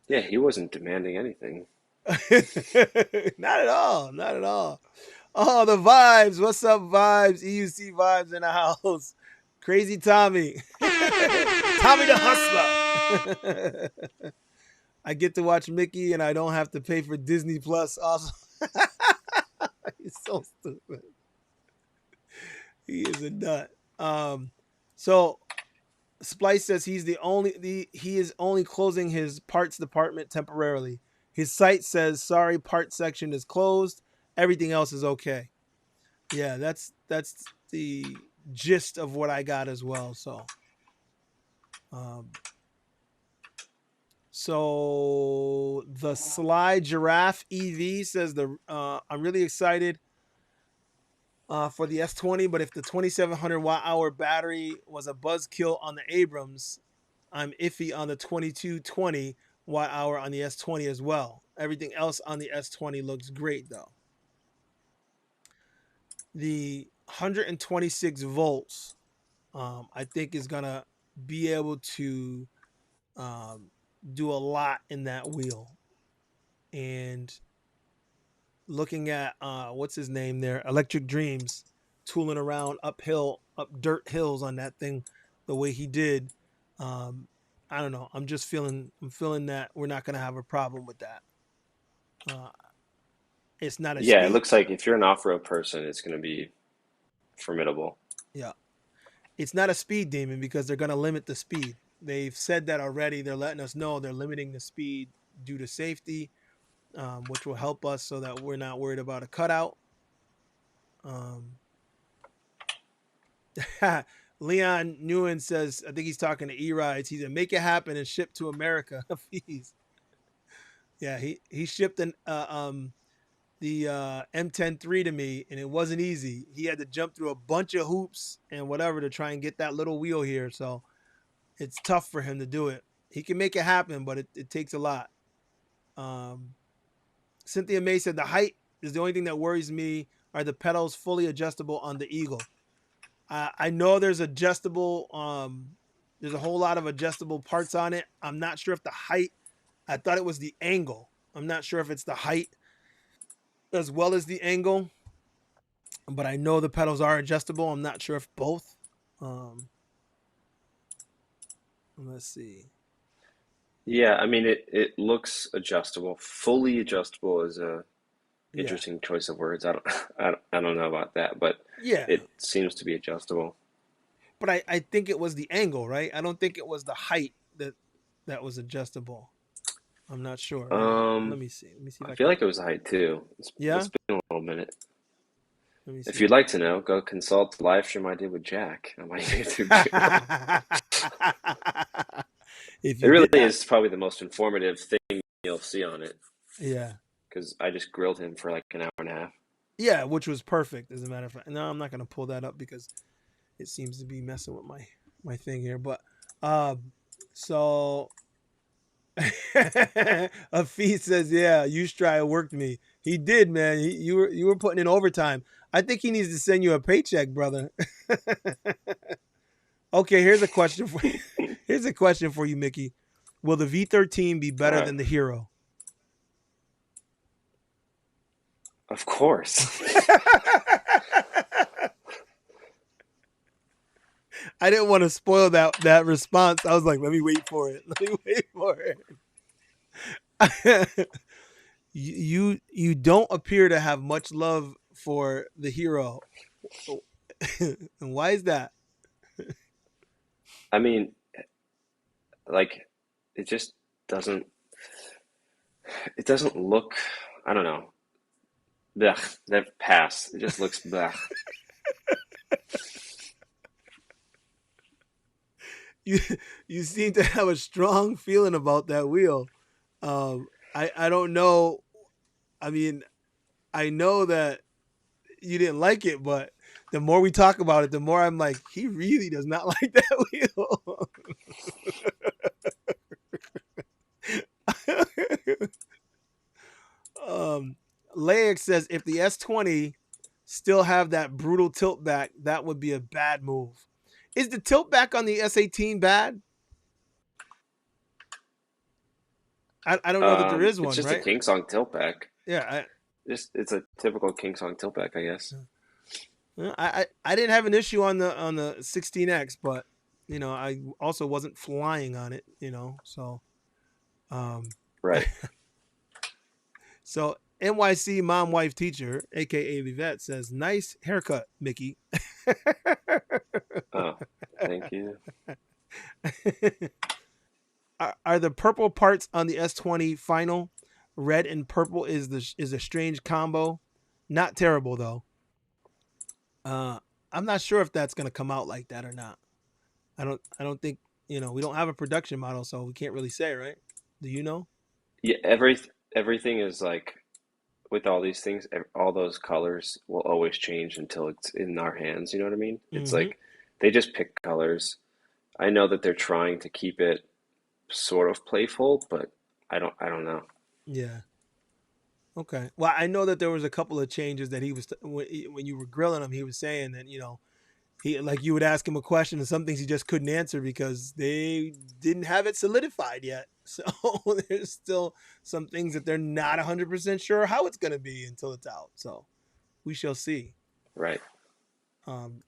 Yeah, he wasn't demanding anything. Not at all. Not at all. Oh, the vibes. What's up, vibes? EUC vibes in the house. Crazy Tommy. Tommy the Hustler. I get to watch Mickey and I don't have to pay for Disney Plus. Also, he's so stupid. He is a nut. So Splice says he is only closing his parts department temporarily. His site says sorry, parts section is closed. Everything else is okay. Yeah, that's the gist of what I got as well. Um, so the Sly Giraffe EV says I'm really excited for the S20, but if the 2700 watt hour battery was a buzzkill on the Abrams, I'm iffy on the 2220 watt hour on the S20 as well. Everything else on the S20 looks great though. The 126 volts, I think, is gonna be able to um, do a lot in that wheel. And looking at what's his name there, Electric Dreams, tooling around up dirt hills on that thing, the way he did. Um, I don't know. I'm feeling that we're not gonna have a problem with that. Uh, it's not a Yeah, it speed. looks like if you're an off-road person, it's gonna be formidable. Yeah, it's not a speed demon because they're gonna limit the speed. They've said that already. They're letting us know they're limiting the speed due to safety, which will help us so that we're not worried about a cutout. Um, Leon Newen says, I think he's talking to E-Rides. He said, make it happen and ship to America. Yeah, he shipped the M103 to me, and it wasn't easy. He had to jump through a bunch of hoops and whatever to try and get that little wheel here. So it's tough for him to do it. He can make it happen, but it takes a lot. Um, Cynthia May said, the height is the only thing that worries me. Are the pedals fully adjustable on the Eagle? I know there's adjustable. There's a whole lot of adjustable parts on it. I'm not sure if the height. I thought it was the angle. I'm not sure if it's the height as well as the angle, but I know the pedals are adjustable. I'm not sure if both. Um, let's see. Yeah, I mean it looks adjustable. Fully adjustable is a Yeah, interesting choice of words. I don't know about that, but yeah, it seems to be adjustable. but I think it was the angle, right? I don't think it was the height that was adjustable. I'm not sure. Let Um, me see. Let me see if I I feel can. like it was height too. It's Yeah. been a little minute. Let me If you'd see. like to know, go consult the live stream I did with Jack on my YouTube channel. If It you really did that, is probably the most informative thing you'll see on it yeah, because I just grilled him for like an hour and a half. yeah, which was perfect. As a matter of fact, no, I'm not gonna pull that up because it seems to be messing with my thing here. But so a feast says, yeah, Ustria worked me. He did, man. You were putting in overtime. I think he needs to send you a paycheck, brother. Okay, here's a question for you. Here's a question for you, Mickey. Will the V13 be All better right, than the Hero? of course. I didn't want to spoil that response. I was like, let me wait for it. Let me wait for it. You don't appear to have much love for the Hero. And why is that? I mean, like, it just doesn't It doesn't look, I don't know. Blech, that pass. It just looks blech. You you seem to have a strong feeling about that wheel. I don't know. I mean, I know that you didn't like it, but the more we talk about it, the more I'm like, he really does not like that wheel. um, Laix says if the S20 still have that brutal tilt back, that would be a bad move. Is the tilt back on the S18 bad? I don't know that there is It's one, just a right? King Song tiltback. Yeah, Just it's a typical King Song tiltback, I guess. I didn't have an issue on the 16X, but I also wasn't flying on it, so um Right. so NYC mom wife teacher, aka Vivette, says nice haircut, Mickey. Oh, thank you. Are the purple parts on the S20 final? Red and purple is a strange combo. Not terrible though. I'm not sure if that's gonna come out like that or not. I don't think we don't have a production model, so we can't really say, right? Do you know? Yeah, everything is like with all these things, all those colors will always change until it's in our hands. You know what I mean? It's Mm-hmm. like they just pick colors. I know that they're trying to keep it sort of playful, but I don't know. Yeah. Okay. Well, I know that there was a couple of changes that he was when you were grilling him. He was saying that he like you would ask him a question and some things he just couldn't answer because they didn't have it solidified yet. So there's still some things that they're not 100% sure how it's going to be until it's out. So we shall see. Right. Um,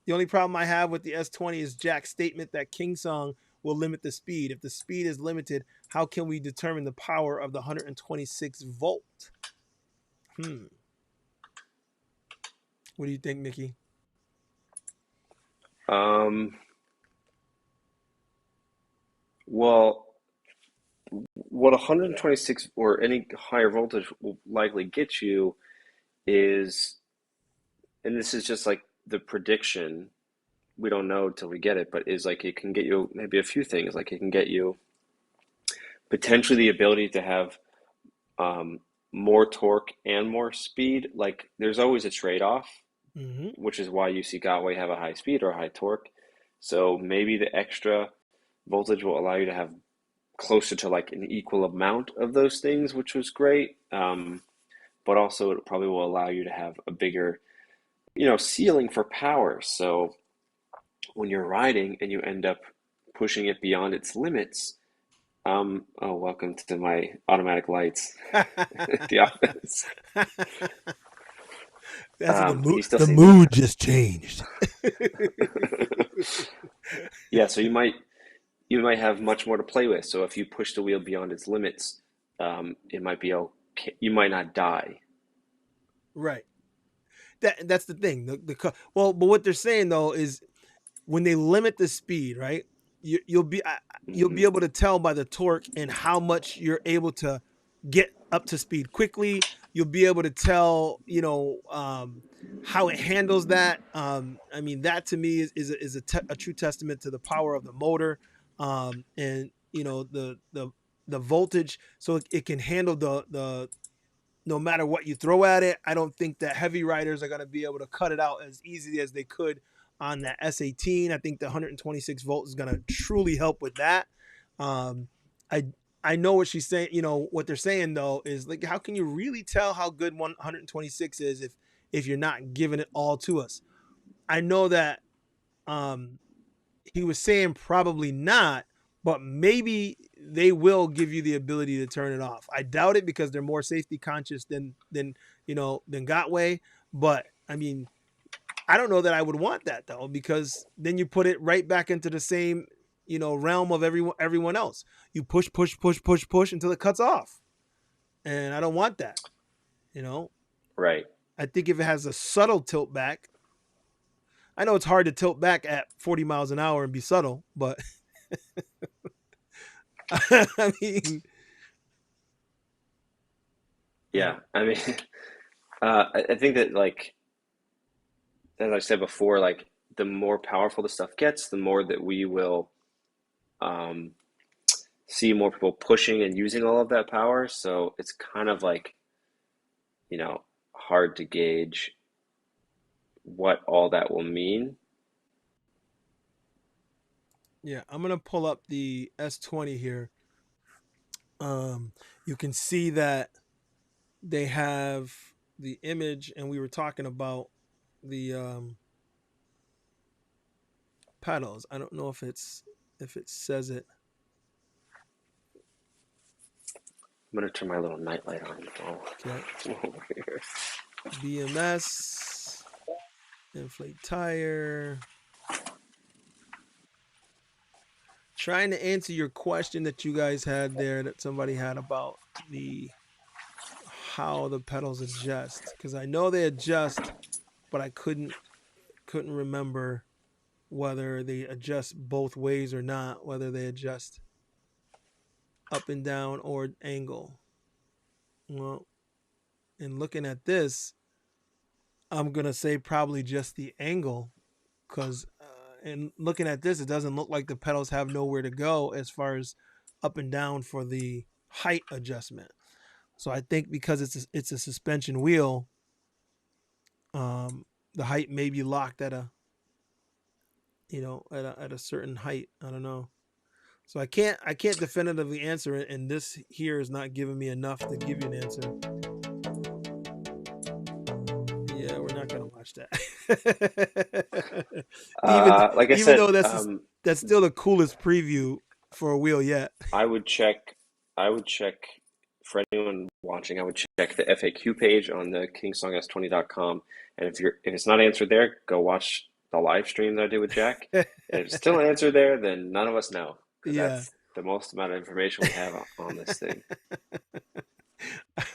the only problem I have with the S20 is Jack's statement that King Song will limit the speed. If the speed is limited, how can we determine the power of the 126-volt? Hmm. What do you think, Mickey? Um, well, what 126 or any higher voltage will likely get you is, and this is just like the prediction, we don't know till we get it, but is like it can get you maybe a few things. Like it can get you potentially the ability to have um, more torque and more speed. Like there's always a trade-off, Mm-hmm. which is why you see Gotway have a high speed or a high torque. So maybe the extra voltage will allow you to have closer to like an equal amount of those things, which was great. But also it probably will allow you to have a bigger, ceiling for power. So when you're riding and you end up pushing it beyond its limits, oh, welcome to my automatic lights at the office. That's what Can you still the see me? mood just changed. Yeah, so you might have much more to play with. So if you push the wheel beyond its limits, it might be okay. You might not die. Right. That's the thing. Well, but what they're saying though is when they limit the speed, right? You'll Hmm. be able to tell by the torque and how much you're able to get up to speed quickly. You'll be able to tell, how it handles that. I mean, that to me is a true testament to the power of the motor, and the voltage, so it can handle the no matter what you throw at it. I don't think that heavy riders are going to be able to cut it out as easily as they could on that S18. I think the 126 volt is going to truly help with that. Um, I I know what she's saying. What they're saying though is like, how can you really tell how good 126 is if you're not giving it all to us? I know that um, he was saying probably not, but maybe they will give you the ability to turn it off. I doubt it because they're more safety conscious than Gotway. But I mean, I don't know that I would want that though, because then you put it right back into the same realm of everyone else. You push, push, push, push, push until it cuts off, and I don't want that. You know, Right. I think if it has a subtle tilt back, I know it's hard to tilt back at 40 miles an hour and be subtle, but I mean, I Yeah, don't. I mean, I think that like as I said before, like the more powerful the stuff gets, the more that we will um, see more people pushing and using all of that power. So it's kind of like, hard to gauge what all that will mean. Yeah, I'm gonna pull up the S20 here. Um, you can see that they have the image, and we were talking about the pedals. I don't know if it says it. I'm gonna turn my little nightlight on. Okay, Over here. BMS, inflate tire. Trying to answer your question that you guys had there, that somebody had about the how the pedals adjust, because I know they adjust, but I couldn't remember whether they adjust both ways or not, whether they adjust up and down or angle. Well, in looking at this, I'm gonna say probably just the angle, because in looking at this, it doesn't look like the pedals have nowhere to go as far as up and down for the height adjustment. So I think because it's a suspension wheel, um, the height may be locked at a at a certain height. I don't know. So I can't definitively answer it, and this here is not giving me enough to give you an answer. Yeah, we're not gonna watch that. even Like I even said, though that's still the coolest preview for a wheel yet. I would check. I would check for anyone watching. I would check the FAQ page on the kingsong20.com, and if it's not answered there, go watch the live stream that I did with Jack. And if it's still an answer there, then none of us know because Yeah. that's the most amount of information we have on this thing.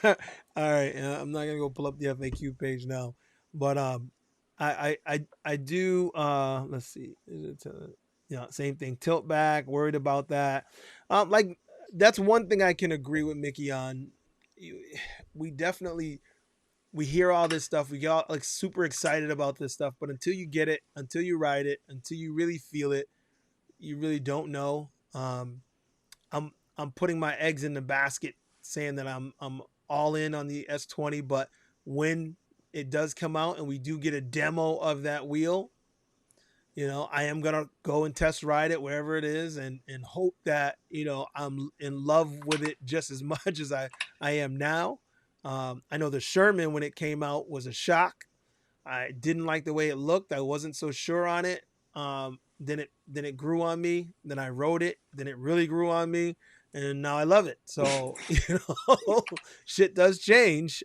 All right, I'm not gonna go pull up the FAQ page now, but I do. Let's see, is it? Yeah, same thing. Tilt back. Worried about that. Like that's one thing I can agree with Mickey on. You- We definitely we hear all this stuff. We get all, like super excited about this stuff, but until you get it, until you ride it, until you really feel it, you really don't know. I'm putting my eggs in the basket, saying that I'm all in on the S20. But when it does come out and we do get a demo of that wheel, I am gonna go and test ride it wherever it is, and hope that I'm in love with it just as much as I am now. I know the Sherman, when it came out, was a shock. I didn't like the way it looked. I wasn't so sure on it. Then it grew on me. Then I rode it. Then it really grew on me, and now I love it. So shit does change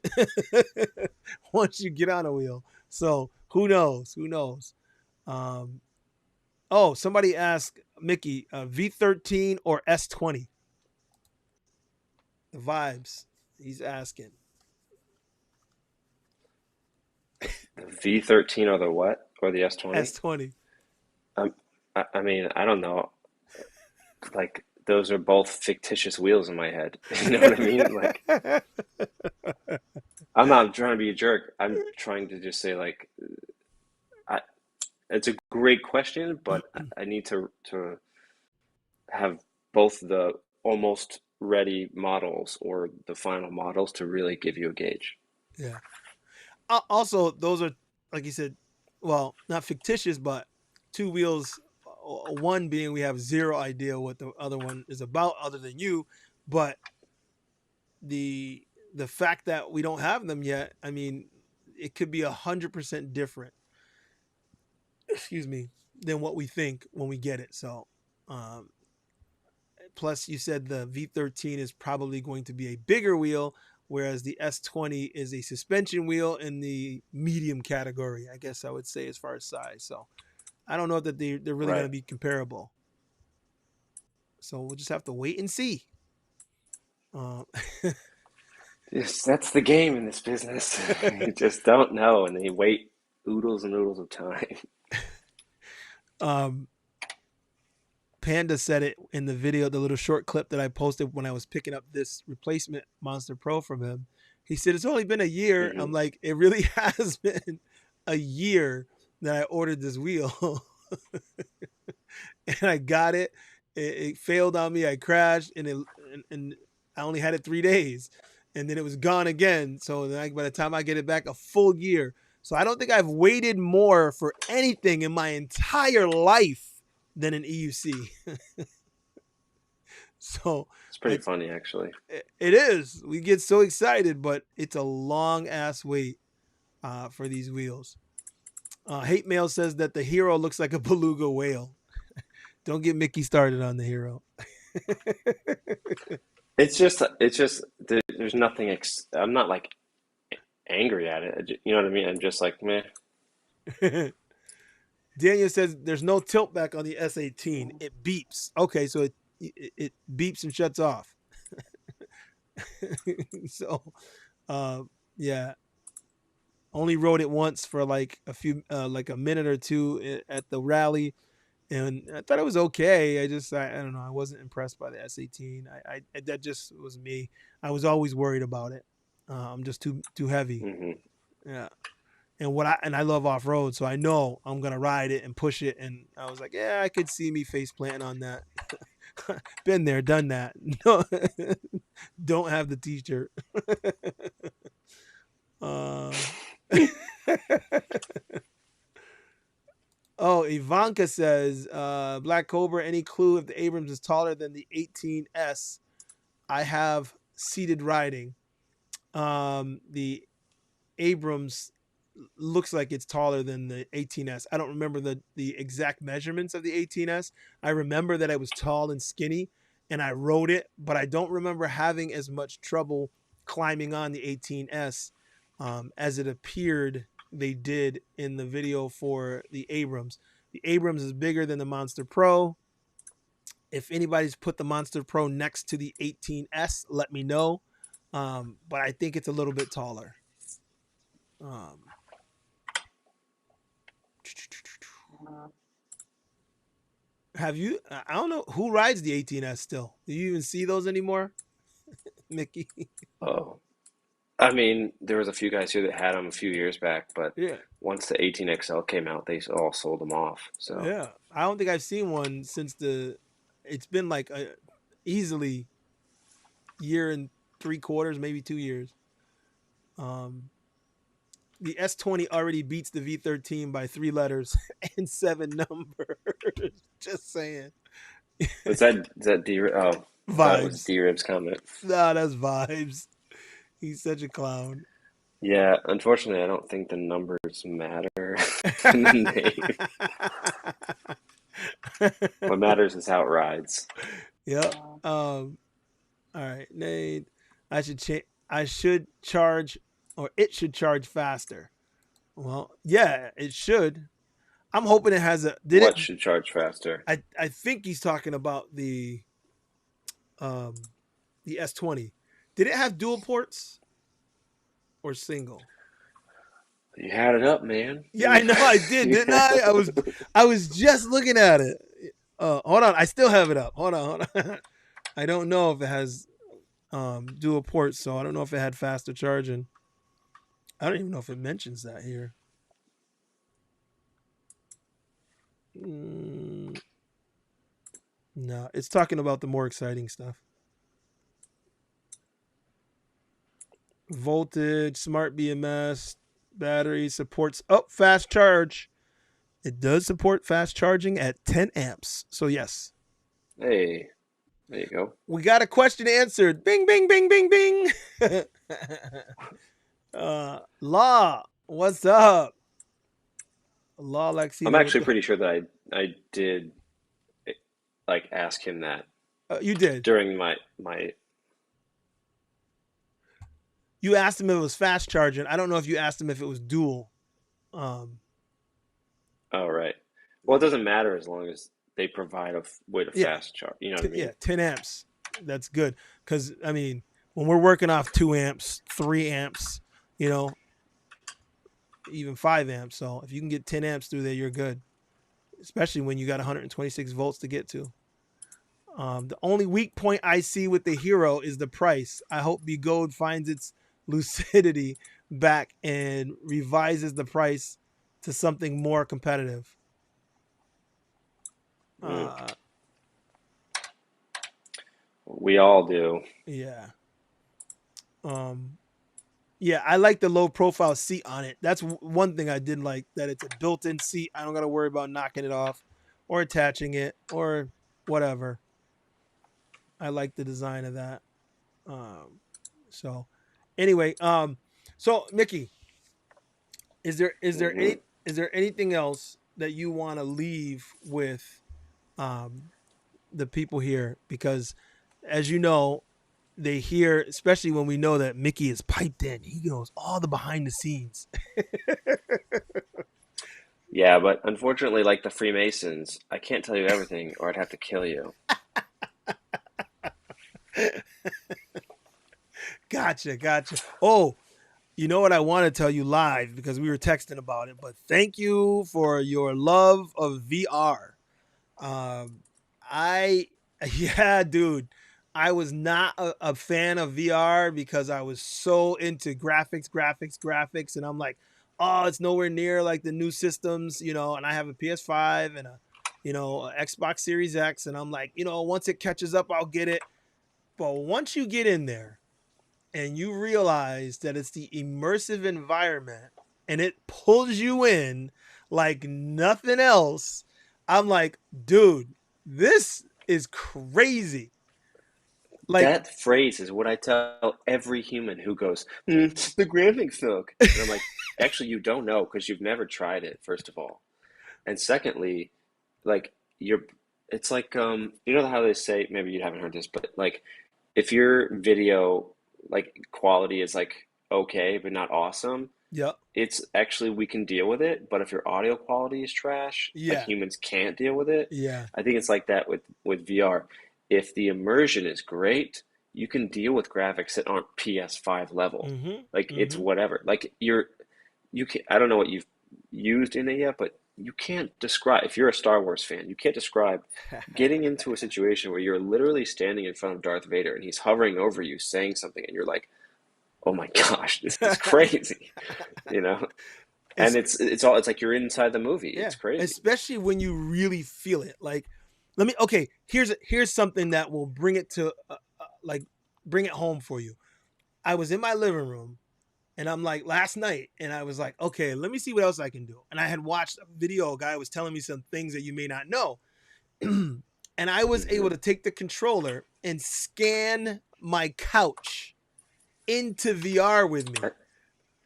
once you get on a wheel. So who knows? Who knows? Um, oh, somebody asked Mickey, V13 or S20. The vibes. He's asking The V13 or the what or the S20? S20. I mean, I don't know. Like those are both fictitious wheels in my head. You know what I mean? Like I'm not trying to be a jerk. I'm trying to just say like I, it's a great question, but I need to have both the almost ready models or the final models to really give you a gauge. Yeah. Also, those are, like you said, well, not fictitious, but two wheels. One being we have zero idea what the other one is about, other than you. But the the fact that we don't have them yet, I mean, it could be 100% different. Excuse me, than what we think when we get it. So, um, plus you said the V13 is probably going to be a bigger wheel, whereas the S20 is a suspension wheel in the medium category, I guess I would say, as far as size. So I don't know that they're really going Right. to be comparable. So we'll just have to wait and see. Uh, Yes, that's the game in this business. You just don't know, and then you wait oodles and oodles of time. um, Panda said it in the video, the little short clip that I posted when I was picking up this replacement Monster Pro from him. He said, it's only been a year. Hmm. I'm like, it really has been a year that I ordered this wheel. And I got it. It failed on me. I crashed, and I only had it 3 days, and then it was gone again. So then by the time I get it back, a full year. So I don't think I've waited more for anything in my entire life than an EUC. So It's pretty funny, actually. it is. We get so excited, but it's a long ass wait for these wheels. Hate Mail says that the Hero looks like a beluga whale. Don't get Mickey started on the Hero. It's just there's nothing. I'm not like angry at it. You know what I mean? I'm just like, meh. Daniel says there's no tilt back on the S18. It beeps. Okay, so it beeps and shuts off. So, uh, yeah, only rode it once for like like a minute or two at the rally, and I thought it was okay. I don't know. I wasn't impressed by the S18. That just was me. I was always worried about it. I'm just too heavy. Hmm. Yeah. And I love off road, so I know I'm gonna ride it and push it. And I was like, yeah, I could see me face planting on that. Been there, done that. No, don't have the T-shirt. uh, oh, Ivanka says, Black Cobra. Any clue if the Abrams is taller than the 18S? I have seated riding. The Abrams looks like it's taller than the 18S. I don't remember the exact measurements of the 18S. I remember that I was tall and skinny and I rode it, but I don't remember having as much trouble climbing on the 18S as it appeared they did in the video for the Abrams. The Abrams is bigger than the Monster Pro. If anybody's put the Monster Pro next to the 18S, let me know. But I think it's a little bit taller. Have you? I don't know who rides the 18S still. Do you even see those anymore, Mickey? Oh, I mean, there was a few guys here that had them a few years back, but Yeah, once the 18XL came out, they all sold them off. So yeah. I don't think I've seen one since the. It's been like easily year and 3/4, maybe 2 years. Um, the S20 already beats the V13 by 3 letters and 7 numbers. Just saying. was that D? Oh, I thought it was Vibes. D Rib's comment. Nah, that's vibes. He's such a clown. Yeah, unfortunately, I don't think the numbers matter in the name. What matters is how it rides. Yep. All right, Nate. I should change. I should charge, or it should charge faster. Well, yeah, it should. I'm hoping it has a. Did it? What should charge faster? I think he's talking about um the S20. Did it have dual ports or single? You had it up, man. Yeah, I know I did, didn't I? I was just looking at it. Hold on, I still have it up. Hold on. I don't know if it has dual ports, so I don't know if it had faster charging. I don't even know if it mentions that here. No, it's talking about the more exciting stuff. Voltage, smart BMS, battery supports fast charge. It does support fast charging at 10 amps. So yes, Hey, there you go. we got a question answered. Bing, bing, bing, bing, bing. Law, what's up? Law I'm Lexino with actually the. pretty sure that I did like ask him that You did. during my. You asked him if it was fast charging. I don't know if you asked him if it was dual. Um, Oh, right. Well, it doesn't matter as long as they provide a way to yeah, fast charge. You know what I yeah, mean? 10 amps. That's good. Because, I mean, when we're working off 2 amps, 3 amps, you know, even 5 amps. So if you can get 10 amps through there, you're good. Especially when you got 126 volts to get to. The only weak point I see with the Hero is the price. I hope Be Gold finds its lucidity back and revises the price to something more competitive. Mm. Uh, We all do. yeah. Um, yeah, I like the low profile seat on it. That's one thing I did like, that it's a built-in seat. I don't got to worry about knocking it off or attaching it or whatever. I like the design of that. Um, so anyway, so Mickey, Hmm. is there anything else that you want to leave with um the people here? Because as you know, they hear, especially when we know that Mickey is piped in. He knows all the behind the scenes. Yeah, but unfortunately, like the Freemasons, I can't tell you everything, or I'd have to kill you. Gotcha, gotcha. Oh, you know what I want to tell you live because we were texting about it, but thank you for your love of VR. Um, I, yeah, dude, I was not a fan of VR because I was so into graphics, and I'm like, oh, it's nowhere near like the new systems, you know. And I have a PS5 and a Xbox Series X, and I'm like, once it catches up, I'll get it. But once you get in there and you realize that it's the immersive environment and it pulls you in like nothing else, I'm like, dude, this is crazy. Like, That phrase is what I tell every human who goes, the graphics suck. And I'm like, actually, you don't know because you've never tried it, first of all. And secondly, like, it's like, you know how they say, maybe you haven't heard this, but like, if your video, like, quality is like okay, but not awesome, yep, it's actually, we can deal with it. But if your audio quality is trash, like yeah, humans can't deal with it. yeah, I think it's like that with VR. If the immersion is great, you can deal with graphics that aren't PS5 level. mm-hmm, Like it's mm-hmm. whatever. Like you can, I don't know what you've used in it yet, but you can't describe, if you're a Star Wars fan, you can't describe getting into a situation where you're literally standing in front of Darth Vader and he's hovering over you saying something and you're like, "Oh my gosh, this is crazy." You know? And it's it's like you're inside the movie. Yeah, It's crazy. especially when you really feel it. Like, let me. Okay, here's something that will bring it to like bring it home for you. I was in my living room and I'm like last night, and I was like, okay, let me see what else I can do. And I had watched a video. A guy was telling me some things that you may not know, and I was able Hmm. to take the controller and scan my couch into VR with me.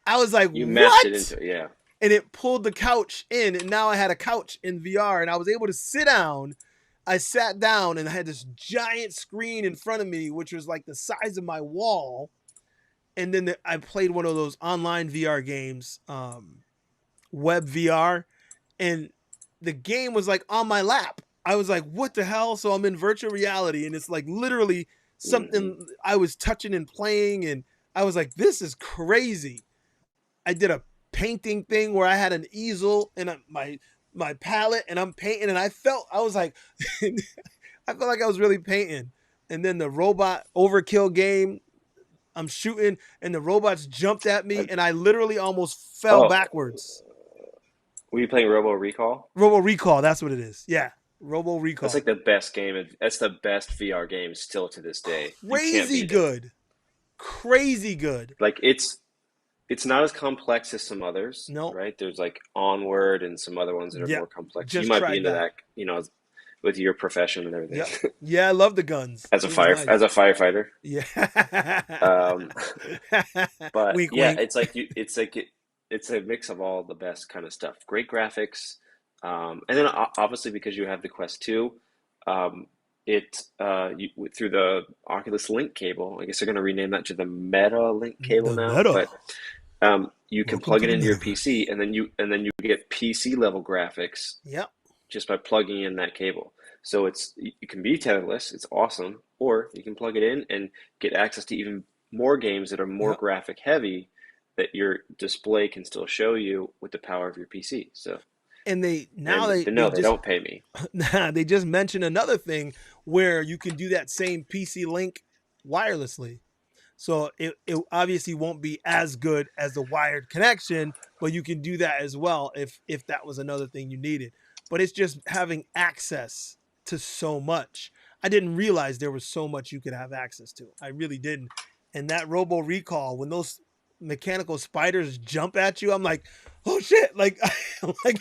I was like, You mapped it what? into it, yeah. And it pulled the couch in, and now I had a couch in VR, and I was able to sit down. I sat down and I had this giant screen in front of me, which was like the size of my wall. And then I played one of those online VR games, web VR, and the game was like on my lap. I was like, what the hell? So I'm in virtual reality, and it's like literally Hmm. something I was touching and playing, and I was like, this is crazy. I did a painting thing where I had an easel and my palette, and I'm painting, and I was like, I felt like I was really painting. And then the robot overkill game, I'm shooting, and the robots jumped at me, and I literally almost fell Oh, backwards. were you playing Robo Recall? Robo Recall, that's what it is. Yeah, Robo That's Recall. like the best game. That's the best VR game still to this day. You can't Crazy beat it. good. Crazy good. Like it's not as complex as some others, No, right? There's like Onward and some other ones that are yeah, more complex. You just might be tried into that. that, with your profession and Yep. everything. Yeah, I love the guns. As a It was as nice. a firefighter. Yeah. Um, but Wink, yeah, wink. it's a mix of all the best kind of stuff. Great graphics, and then obviously because you have the Quest 2, through the Oculus Link cable. I guess they're going to rename that to the Meta Link cable The now, meta. but you can Welcome plug to it the into your metaverse. PC, and then you get PC level graphics Yep. just by plugging in that cable. So it can be tetherless, it's awesome, or you can plug it in and get access to even more games that are more Yep. graphic heavy that your display can still show you with the power of your PC. So, And they now and they no, they just don't pay me. they just mentioned another thing where you can do that same PC link wirelessly. So it obviously won't be as good as the wired connection, but you can do that as well if that was another thing you needed. But it's just having access to so much. I didn't realize there was so much you could have access to. I really didn't. And that robo recall, when those mechanical spiders jump at you, I'm like, oh shit! Like, like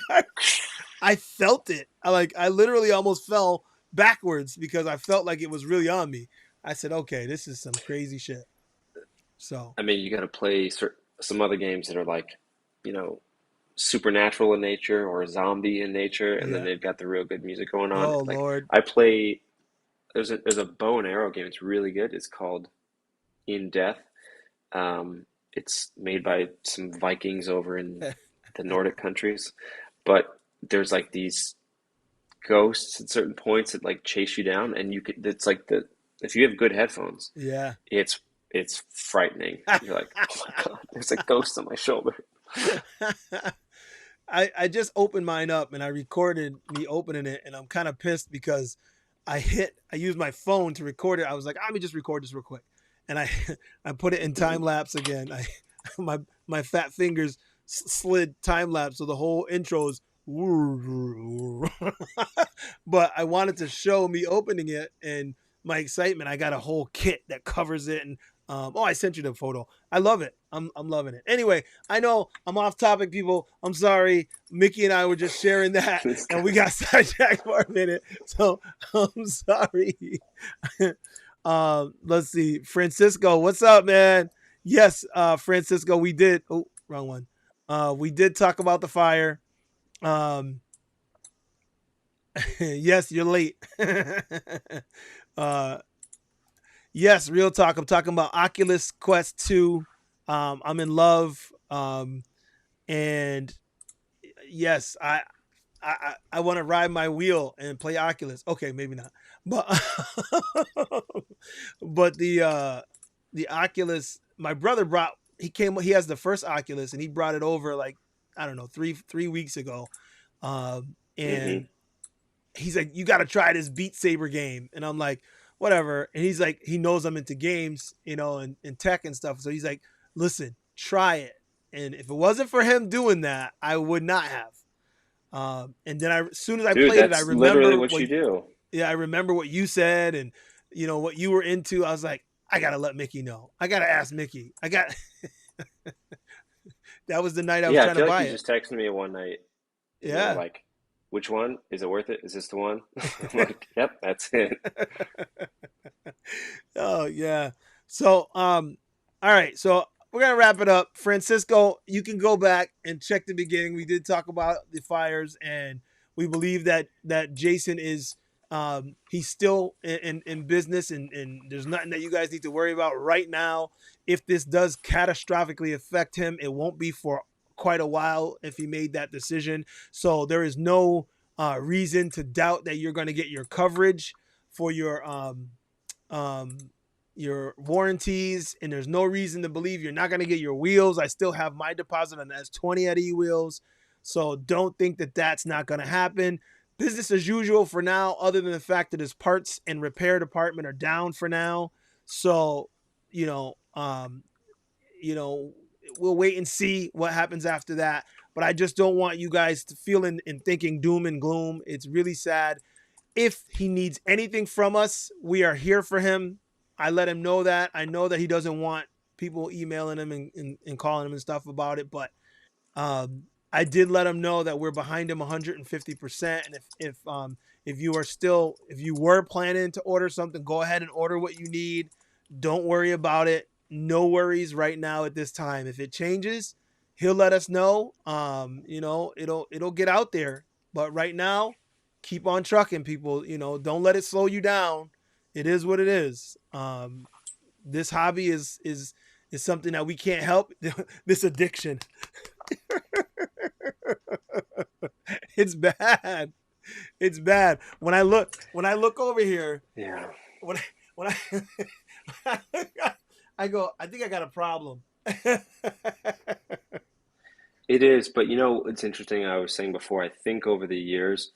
I felt it. I literally almost fell backwards because I felt like it was really on me. I said, okay, this is some crazy shit. So I mean, you got to play some other games that are like, you know, supernatural in nature or zombie in nature, and then yeah. they've got the real good music going on. Oh Like Lord. I play, there's a bow and arrow game. It's really good. It's called In Death. It's made by some Vikings over in the Nordic countries, but there's like these ghosts at certain points that like chase you down, and you could. It's like the if you have good headphones, Yeah. it's frightening. You're like, oh my God, there's a ghost on my shoulder. I just opened mine up and I recorded me opening it, and I'm kind of pissed because I used my phone to record it. I was like, let me just record this real quick. And I I put it in time Mhm. lapse again. I my my fat fingers slid time lapse, so the whole intro is but I wanted to show me opening it and my excitement. I got a whole kit that covers it, and oh, I sent you the photo. I love it. I'm loving it. Anyway, I know I'm off topic, people. I'm sorry. Mickey and I were just sharing that, This and guy. we got sidetracked for a minute. So I'm sorry. Let's see. Francisco, what's up, man? Yes, Francisco, we did. Oh, wrong one. We did talk about the fire. Um, yes, you're late. uh, yes, real talk. I'm talking about Oculus Quest 2. I'm in love. And yes, I want to ride my wheel and play Oculus. Okay, maybe not, but but the Oculus. My brother brought. He came. He has the first Oculus, and he brought it over like I don't know 3 weeks ago. Hmm. And he's like, you got to try this Beat Saber game, and I'm like, whatever. And he's like, he knows I'm into games, and tech and stuff. So he's like, listen, try it. And if it wasn't for him doing that, I would not have. And then as soon as I Dude, played it, I that's literally remember what what you do. yeah, I remember what you said and what you were into. I was like, I gotta let Mickey know. I gotta ask Mickey. I got that was the night I was Yeah, I trying to feel like buy you it. just texted me one night and you were Yeah. like, which one? Is it worth it? Is this the one? I'm like, yep, that's it. Oh yeah. So all right, so we're gonna wrap it up. Francisco, you can go back and check the beginning. We did talk about the fires, and we believe that Jason is he's still in business, and there's nothing that you guys need to worry about right now. If this does catastrophically affect him, it won't be for quite a while if he made that decision. So there is no reason to doubt that you're going to get your coverage for um, your warranties, and there's no reason to believe you're not going to get your wheels. I still have my deposit on the S20 at E-Wheels, so don't think that that's not going to happen. Business as usual for now, other than the fact that his parts and repair department are down for now. So, you know, um, you know, we'll wait and see what happens after that. But I just don't want you guys to feel and thinking doom and gloom. It's really sad. If he needs anything from us, we are here for him. I let him know that. I know that he doesn't want people emailing him and calling him and stuff about it, but I did let him know that we're behind him 150%. And if you are still if you were planning to order something, go ahead and order what you need. Don't worry about it. No worries right now at this time. If it changes, he'll let us know. It'll get out there. But right now, keep on trucking, people. Don't let it slow you down. It is what it is. This hobby is something that we can't help. This addiction, it's bad. It's bad. When I look over here, Yeah, when I, when I I go, I think I got a problem. it is. But you know, it's interesting. I was saying before, I think over the years,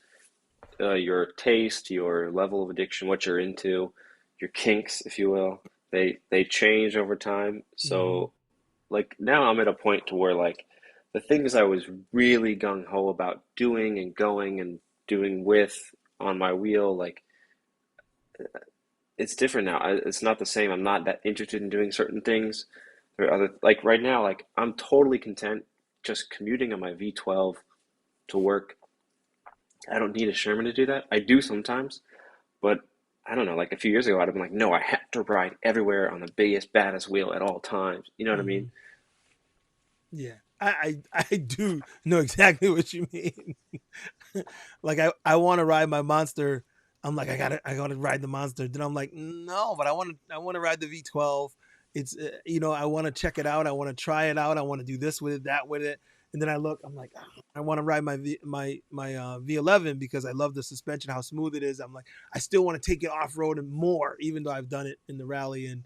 your taste, your level of addiction, what you're into, your kinks, if you will, They change over time. Hmm. So like now I'm at a point to where like the things I was really gung ho about doing and going and doing with on my wheel, like it's different now. It's not the same. I'm not that interested in doing certain things. There are other like right now, like I'm totally content just commuting on my V12 to work. I don't need a Sherman to do that. I do sometimes, but I don't know. Like a few years ago, I'd have been like, no, I have to ride everywhere on the biggest, baddest wheel at all times. You know what I mean? Hmm. Yeah, I do know exactly what you mean. Like I want to ride my monster. I'm like I gotta ride the monster. Then I'm like no, but I want to ride the V12. It's I want to check it out. I want to try it out. I want to do this with it, that with it. And then I look. I'm like I want to ride my V11 because I love the suspension, how smooth it is. I'm like I still want to take it off road and more, even though I've done it in the rally and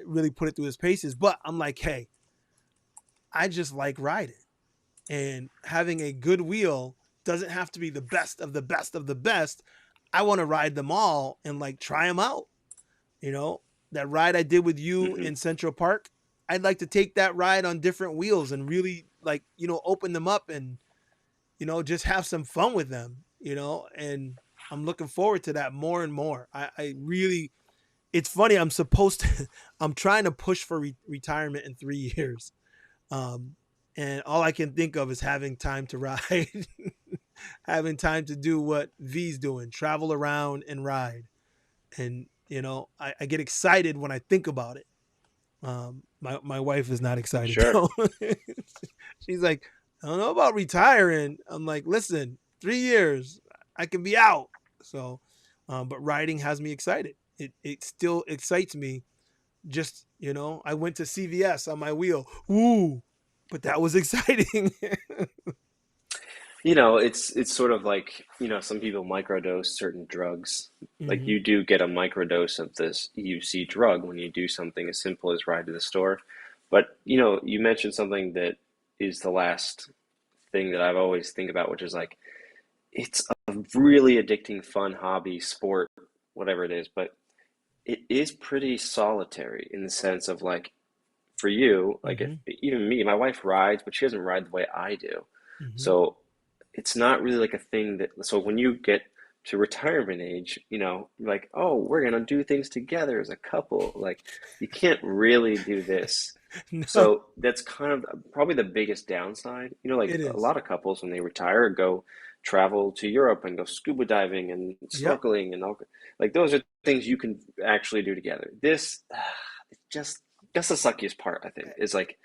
really put it through its paces. But I'm like hey, I just like riding. And having a good wheel doesn't have to be the best of the best of the best. I want to ride them all and like try them out. You know, that ride I did with you Hmm. in Central Park, I'd like to take that ride on different wheels and really like, open them up and, just have some fun with them, and I'm looking forward to that more and more. I really, it's funny. I'm trying to push for retirement in 3 years. Um, and all I can think of is having time to ride, having time to do what V's doing, travel around and ride. And I get excited when I think about it. My wife is not excited Sure. though. She's like, I don't know about retiring. I'm like, listen, 3 years, I can be out. So, but riding has me excited. It still excites me. Just I went to CVS on my wheel. Woo! But that was exciting. It's sort of like, some people microdose certain drugs. Like Hmm. you do get a microdose of this EUC drug when you do something as simple as ride to the store. But, you mentioned something that is the last thing that I've always think about, which is like it's a really addicting, fun hobby, sport, whatever it is, but it is pretty solitary in the sense of like for you, like if Hmm. even me, my wife rides, but she doesn't ride the way I do. Hmm. So it's not really like a thing that, so when you get to retirement age, like, oh, we're gonna do things together as a couple. Like you can't really do this. No, So that's kind of probably the biggest downside. Like it a is. lot of couples when they retire go travel to Europe and go scuba diving and Yep. snorkeling and all like those are things you can actually do together. This it's just that's the suckiest part, I think, is like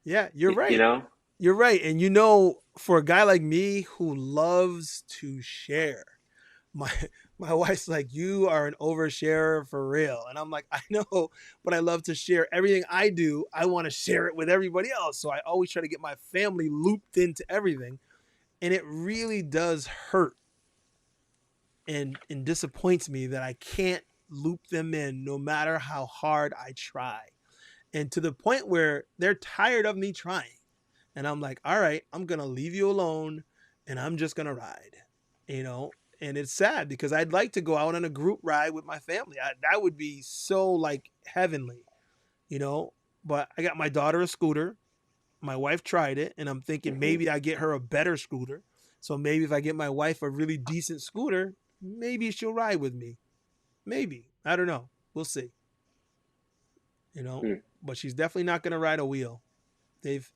Yeah, you're you right. know, You're right. And for a guy like me who loves to share, my my wife's like, you are an oversharer for real. And I'm like, I know, but I love to share everything I do. I want to share it with everybody else. So I always try to get my family looped into everything. And it really does hurt and disappoints me that I can't loop them in no matter how hard I try. And to the point where they're tired of me trying. And I'm like, all right, I'm going to leave you alone and I'm just going to ride, you know? And it's sad because I'd like to go out on a group ride with my family. That would be so like heavenly, you know? But I got my daughter a scooter. My wife tried it, and I'm thinking mhm. maybe I get her a better scooter. So maybe if I get my wife a really decent scooter, maybe she'll ride with me. Maybe. I don't know. We'll see, you know? Hmm. But she's definitely not going to ride a wheel. They've,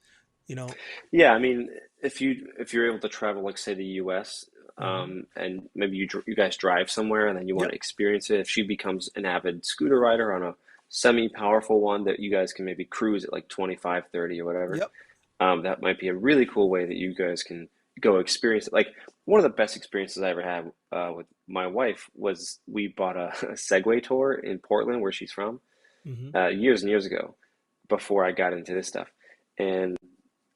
you know, Yeah, I mean, if you're able to travel, like say the U.S., mm-hmm. and maybe you guys drive somewhere and then you want Yep. to experience it. If she becomes an avid scooter rider on a semi-powerful one that you guys can maybe cruise at like 25, 30 or whatever, Yep. that might be a really cool way that you guys can go experience it. Like one of the best experiences I ever had with my wife was we bought a Segway tour in Portland, where she's from, Mm-hmm. years and years ago, before I got into this stuff. And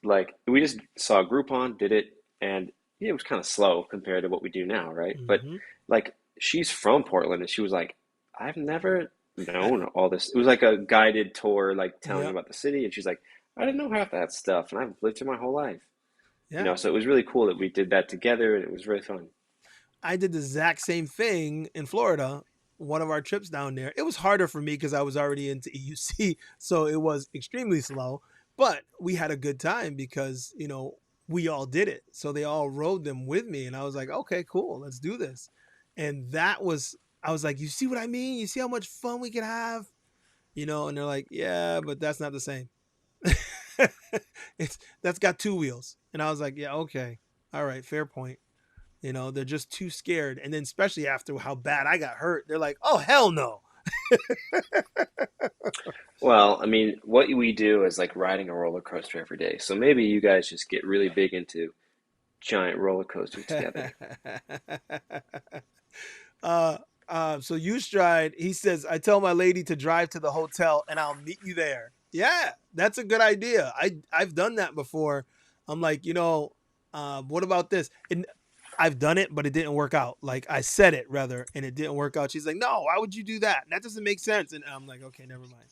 like we just saw Groupon, did it, and it was kind of slow compared to what we do now, right? But Mm-hmm. like she's from Portland, and she was like, I've never known all this. It was like a guided tour, like telling you Yep. about the city, and she's like, I didn't know half that stuff, and I've lived here my whole life. Yeah. So it was really cool that we did that together, and it was really fun. I did the exact same thing in Florida. one of our trips down there. It was harder for me because I was already into EUC, so it was extremely slow. But we had a good time because we all did it. So they all rode them with me, and I was like, okay, cool, let's do this. And I was like, you see what I mean? You see how much fun we can have, And they're like, yeah, but that's not the same. That's got two wheels, and I was like, yeah, okay, all right, fair point. They're just too scared. And then especially after how bad I got hurt, they're like, oh, hell no. Well, I mean, what we do is like riding a roller coaster every day. So maybe you guys just get really big into giant roller coasters together. uh, so you stride, he says, I tell my lady to drive to the hotel and I'll meet you there. Yeah, that's a good idea. I've done that before. I'm like, what about this? And I've done it, but it didn't work out. Like I said it rather, and it didn't work out. She's like, no, why would you do that? That doesn't make sense. And I'm like, okay, never mind.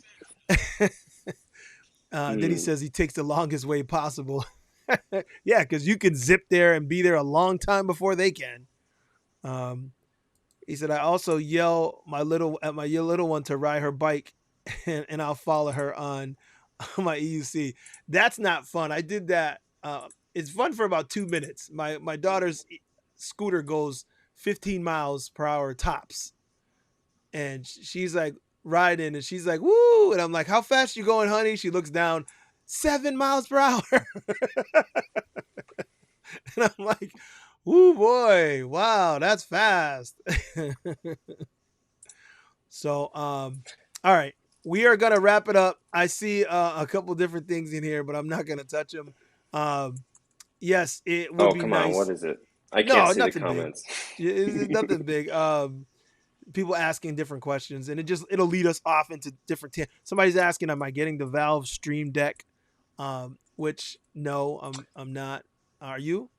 Then he Hmm. says he takes the longest way possible. Yeah, because you can zip there and be there a long time before they can. Um, he said I also yell at my little one to ride her bike, and I'll follow her on my EUC. That's not fun. I did that. It's fun for about 2 minutes. My daughter's scooter goes 15 miles per hour tops, and she's like riding, and she's like, "Woo!" And I'm like, "How fast you going, honey?" She looks down, 7 miles per hour, and I'm like, "Woo, boy! Wow, that's fast." So, all right, we are gonna wrap it up. I see a couple different things in here, but I'm not gonna touch them. Um, yes, it would Oh, be come on, what nice. is it? I can't No, see the nothing big. comments. It's nothing big. People asking different questions, and it'll lead us off into different. Somebody's asking, "Am I getting the Valve Stream Deck?" Which no, I'm not. Are you?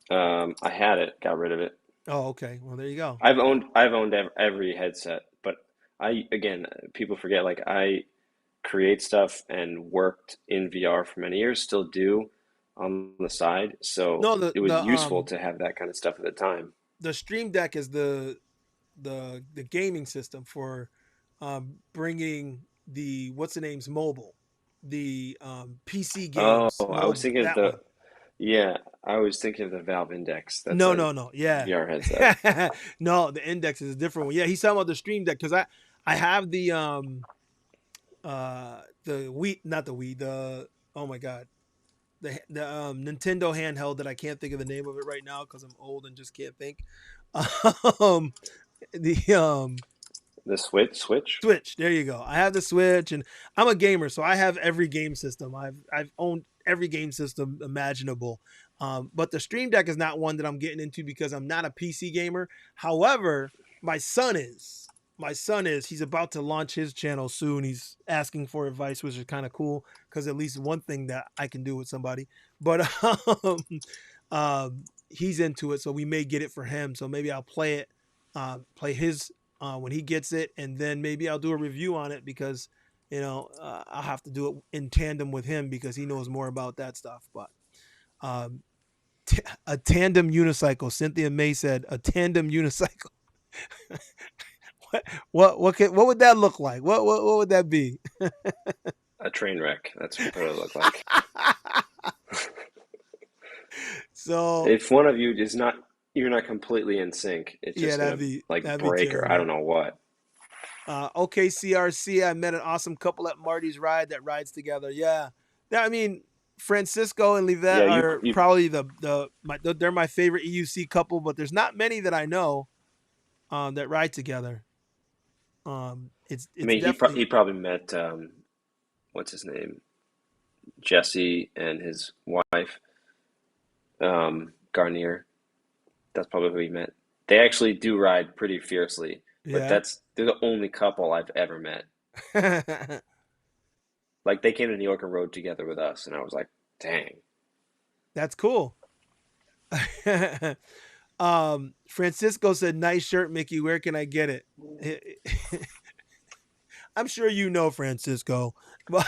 I had it, got rid of it. Oh, okay. Well, there you go. I've owned every headset, but again, people forget like I create stuff and worked in VR for many years, still do on the side. So No, it was useful to have that kind of stuff at the time. the Stream Deck is the gaming system for bringing the what's the name's mobile, the PC Oh, games I was mobile. thinking of That one. yeah, I was thinking of the Valve Index. That's No, a no, no. Yeah. VR headset. No, the Index is a different one. Yeah, he's talking about the Stream Deck because I have the Wii, not the Wii, the oh my god, the Nintendo handheld that I can't think of the name of it right now because I'm old and just can't think. Um, the The Switch? Switch. There you go. I have the Switch, and I'm a gamer, so I have every game system. I've owned every game system imaginable. But the Stream Deck is not one that I'm getting into because I'm not a PC gamer. However, my son is. My son is. He's about to launch his channel soon. He's asking for advice, which is kind of cool because at least one thing that I can do with somebody. But he's into it, so we may get it for him. So maybe I'll play it, play his when he gets it, and then maybe I'll do a review on it because I'll have to do it in tandem with him because he knows more about that stuff. But um, a tandem unicycle. Cynthia May said a tandem unicycle. What would that look like? What would that be? A train wreck. That's what it looked like. So If one of you is not, you're not completely in sync, it's yeah, just gonna like that'd be break or I don't terrible. know what. Okay, CRC. I met an awesome couple at Marty's ride that rides together. Yeah, I mean, Francisco and Livette Yeah, you are you. probably they're my favorite EUC couple, but there's not many that I know that ride together. I It's mean, definitely he probably met what's his name, Jesse and his wife, Garnier. That's probably who he met. They actually do ride pretty fiercely, but yeah. they're the only couple I've ever met. Like they came to New York and rode together with us, and I was like, dang. That's cool. Francisco said, "Nice shirt, Mickey. Where can I get it?" I'm sure you know Francisco, but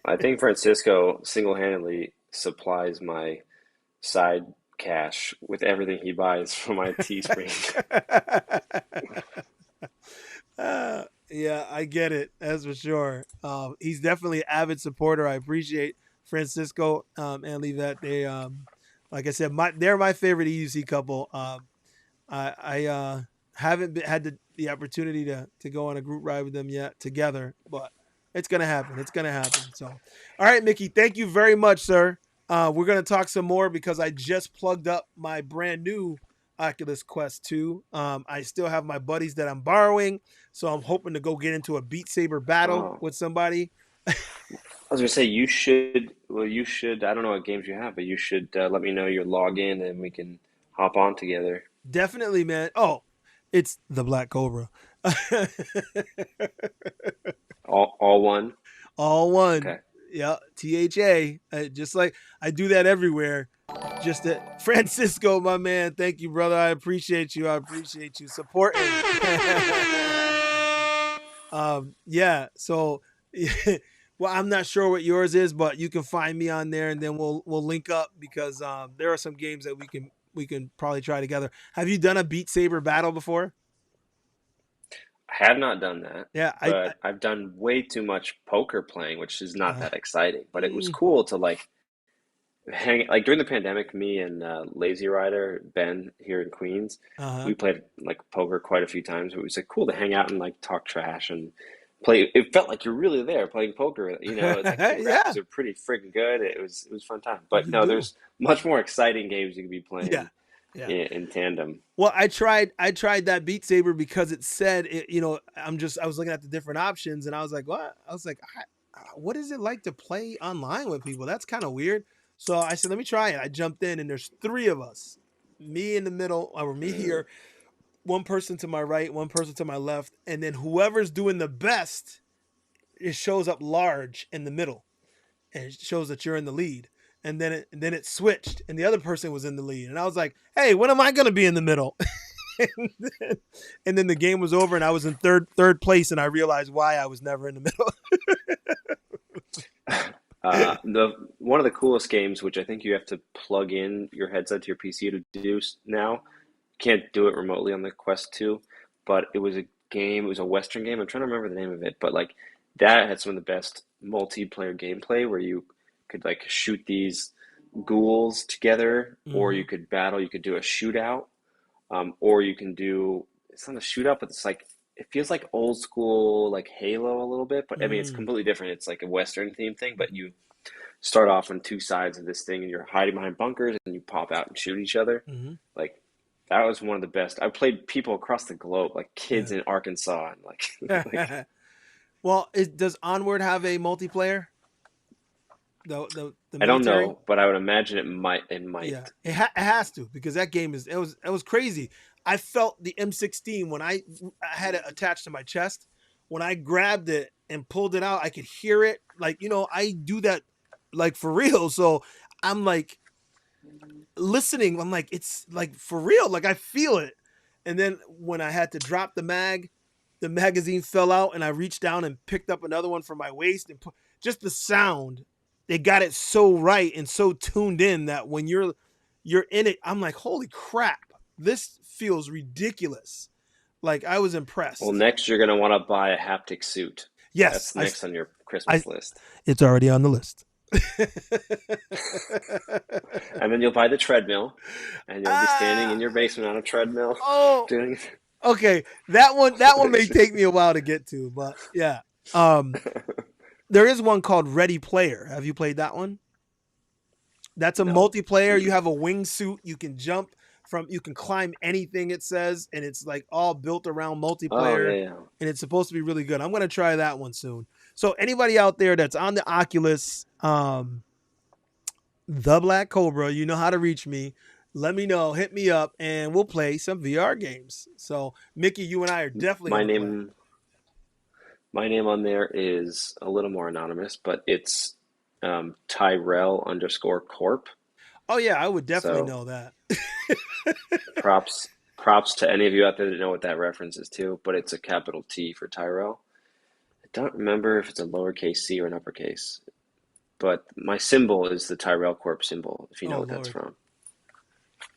I think Francisco single-handedly supplies my side cash with everything he buys from my Teespring. Yeah, I get it. That's for sure. He's definitely an avid supporter. I appreciate Francisco and Levette. They, like I said, they're my favorite EUC couple. I haven't had the opportunity to go on a group ride with them yet together, but it's gonna happen. It's gonna happen. So, all right, Mickey, thank you very much, sir. We're gonna talk some more because I just plugged up my brand new Oculus Quest 2. I still have my buddies that I'm borrowing, so I'm hoping to go get into a Beat Saber battle Oh, with somebody. I was gonna say you should. Well, you should. I don't know what games you have, but you should let me know your login and we can hop on together. Definitely, man. Oh, it's the Black Cobra. All one. All one. Okay. Yeah, THA. Just like I do that everywhere. Just that Francisco, my man. Thank you, brother. I appreciate you. I appreciate you supporting. Yeah. So, well, I'm not sure what yours is, but you can find me on there, and then we'll link up because there are some games that we can probably try together. Have you done a Beat Saber battle before? I have not done that, Yeah, I but I've done way too much poker playing, which is not uh, that exciting. But it was mm, cool to like hang like during the pandemic, me and Lazy Rider Ben here in Queens, uh-huh. we played like poker quite a few times. It was like cool to hang out and like talk trash and play. It felt like you're really there playing poker. You know, like the Yeah, graphics are pretty freaking good. It was a fun time. But you no, do. there's much more exciting games you could be Yeah, playing yeah. in tandem. Well, I tried that Beat Saber because it said it, I was looking at the different options and I was like, what? I was like, what is it like to play online with people? That's kind of weird. So I said, let me try it. I jumped in and there's three of us, me in the middle, or me Mm. here, one person to my right, one person to my left, and then whoever's doing the best, it shows up large in the middle and it shows that you're in the lead. And then it switched, and the other person was in the lead, and I was like, "Hey, when am I going to be in the middle?" and, then, and then the game was over, and I was in third place, and I realized why I was never in the middle. The one of the coolest games, which I think you have to plug in your headset to your PC to do now. Can't do it remotely on the Quest 2, but it was a game. It was a Western game. I'm trying to remember the name of it, but like that had some of the best multiplayer gameplay where you could like shoot these ghouls together, or Mm-hmm. you could battle. You could do a shootout, or you can do. It's not a shootout, but it's like it feels like old school, like Halo a little bit. But I mean, it's Mm-hmm. completely different. It's like a Western theme thing, but you start off on two sides of this thing and you're hiding behind bunkers and you pop out and shoot each other. Mm-hmm. Like that was one of the best. I played people across the globe, like Yeah. kids in Arkansas and like like Well, does Onward have a multiplayer? The I don't military? know, but I would imagine it might. Yeah, it has to because that game it was crazy. I felt the M16 when I had it attached to my chest. When I grabbed it and pulled it out, I could hear it. Like I do that like for real. So I'm like listening. I'm like it's like for real. Like I feel it. And then when I had to drop the magazine fell out, and I reached down and picked up another one from my waist and just the sound. They got it so right and so tuned in that when you're in it, I'm like, holy crap, this feels ridiculous. Like I was Well, impressed. next you're gonna want to buy a haptic suit. Yes, That's next on your I Christmas list. it's already on the list. And then you'll buy the treadmill and you'll be standing ah, in your basement on a treadmill oh, doing okay. That one may take me a while to get to, but yeah. Um, there is one called Ready Player. Have you played that one? That's a no. multiplayer. You Mm-mm. have a wingsuit. You can jump you can climb anything, it says, and it's like all built around Oh yeah, multiplayer, yeah. and it's supposed to be really good. I'm going to try that one soon. So anybody out there that's on the Oculus, the Black Cobra, you know how to reach me. Let me know, hit me up, and we'll play some VR games. So Mickey, you and I are definitely My going to play. name My name on there is a little more anonymous, but it's Tyrell underscore Corp. Oh yeah, I would definitely So know that. props to any of you out there that know what that reference is to, but it's a capital T for Tyrell. I don't remember if it's a lowercase c or an uppercase, but my symbol is the Tyrell Corp symbol, if you know Oh what that's Lord. from.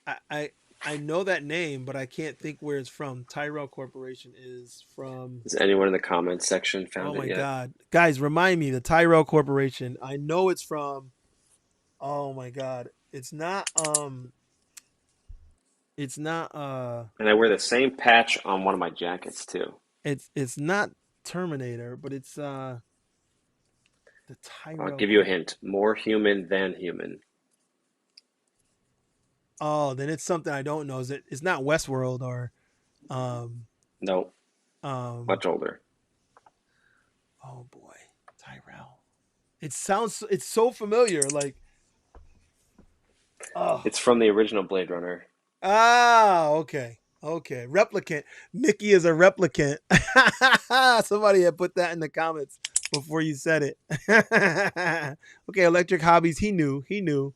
I know that name, but I can't think where it's from. Tyrell Corporation is from. Has anyone in the comments section Oh found it my yet? God, guys, remind me the Tyrell Corporation. I know it's from. Oh my God, it's not. It's not. And I wear the same patch on one of my jackets too. It's not Terminator, but it's the I'll Tyrell give you a Corp. hint. More human than human. Oh, then it's something I don't know. Is it? It's not Westworld or um No, um. much older. Oh boy, Tyrell. It sounds. It's so familiar. Like oh. It's from the original Blade Runner. Ah, okay. Okay. Replicant. Mickey is a replicant. Somebody had put that in the comments before you said it. Okay, Electric Hobbies. He knew. He knew.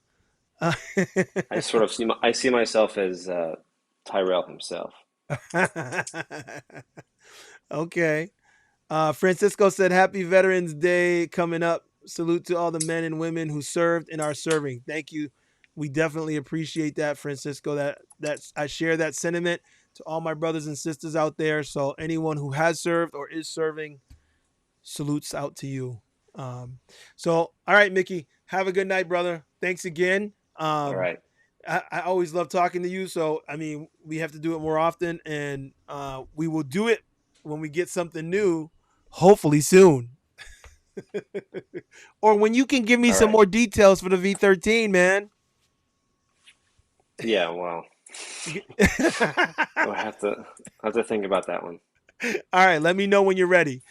I sort of I see myself as Tyrell himself. Okay. Francisco said, Happy Veterans Day coming up. Salute to all the men and women who served and are serving. Thank you. We definitely appreciate that, Francisco. That's I share that sentiment to all my brothers and sisters out there. So anyone who has served or is serving, salutes out to you. So all right, Mickey, have a good night, brother. Thanks again. All right. I always love talking to you. So I mean, we have to do it more often, and we will do it when we get something new, hopefully soon. Or when you can give me All some right. more details for the V13, man. Yeah, well, I'll have to think about that one. All right, let me know when you're ready.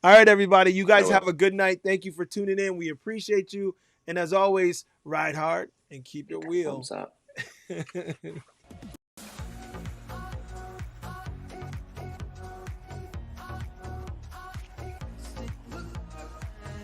All right, everybody. You I guys have will. a good night. Thank you for tuning in. We appreciate you. And as always, ride hard and keep I it got wheel. thumbs up.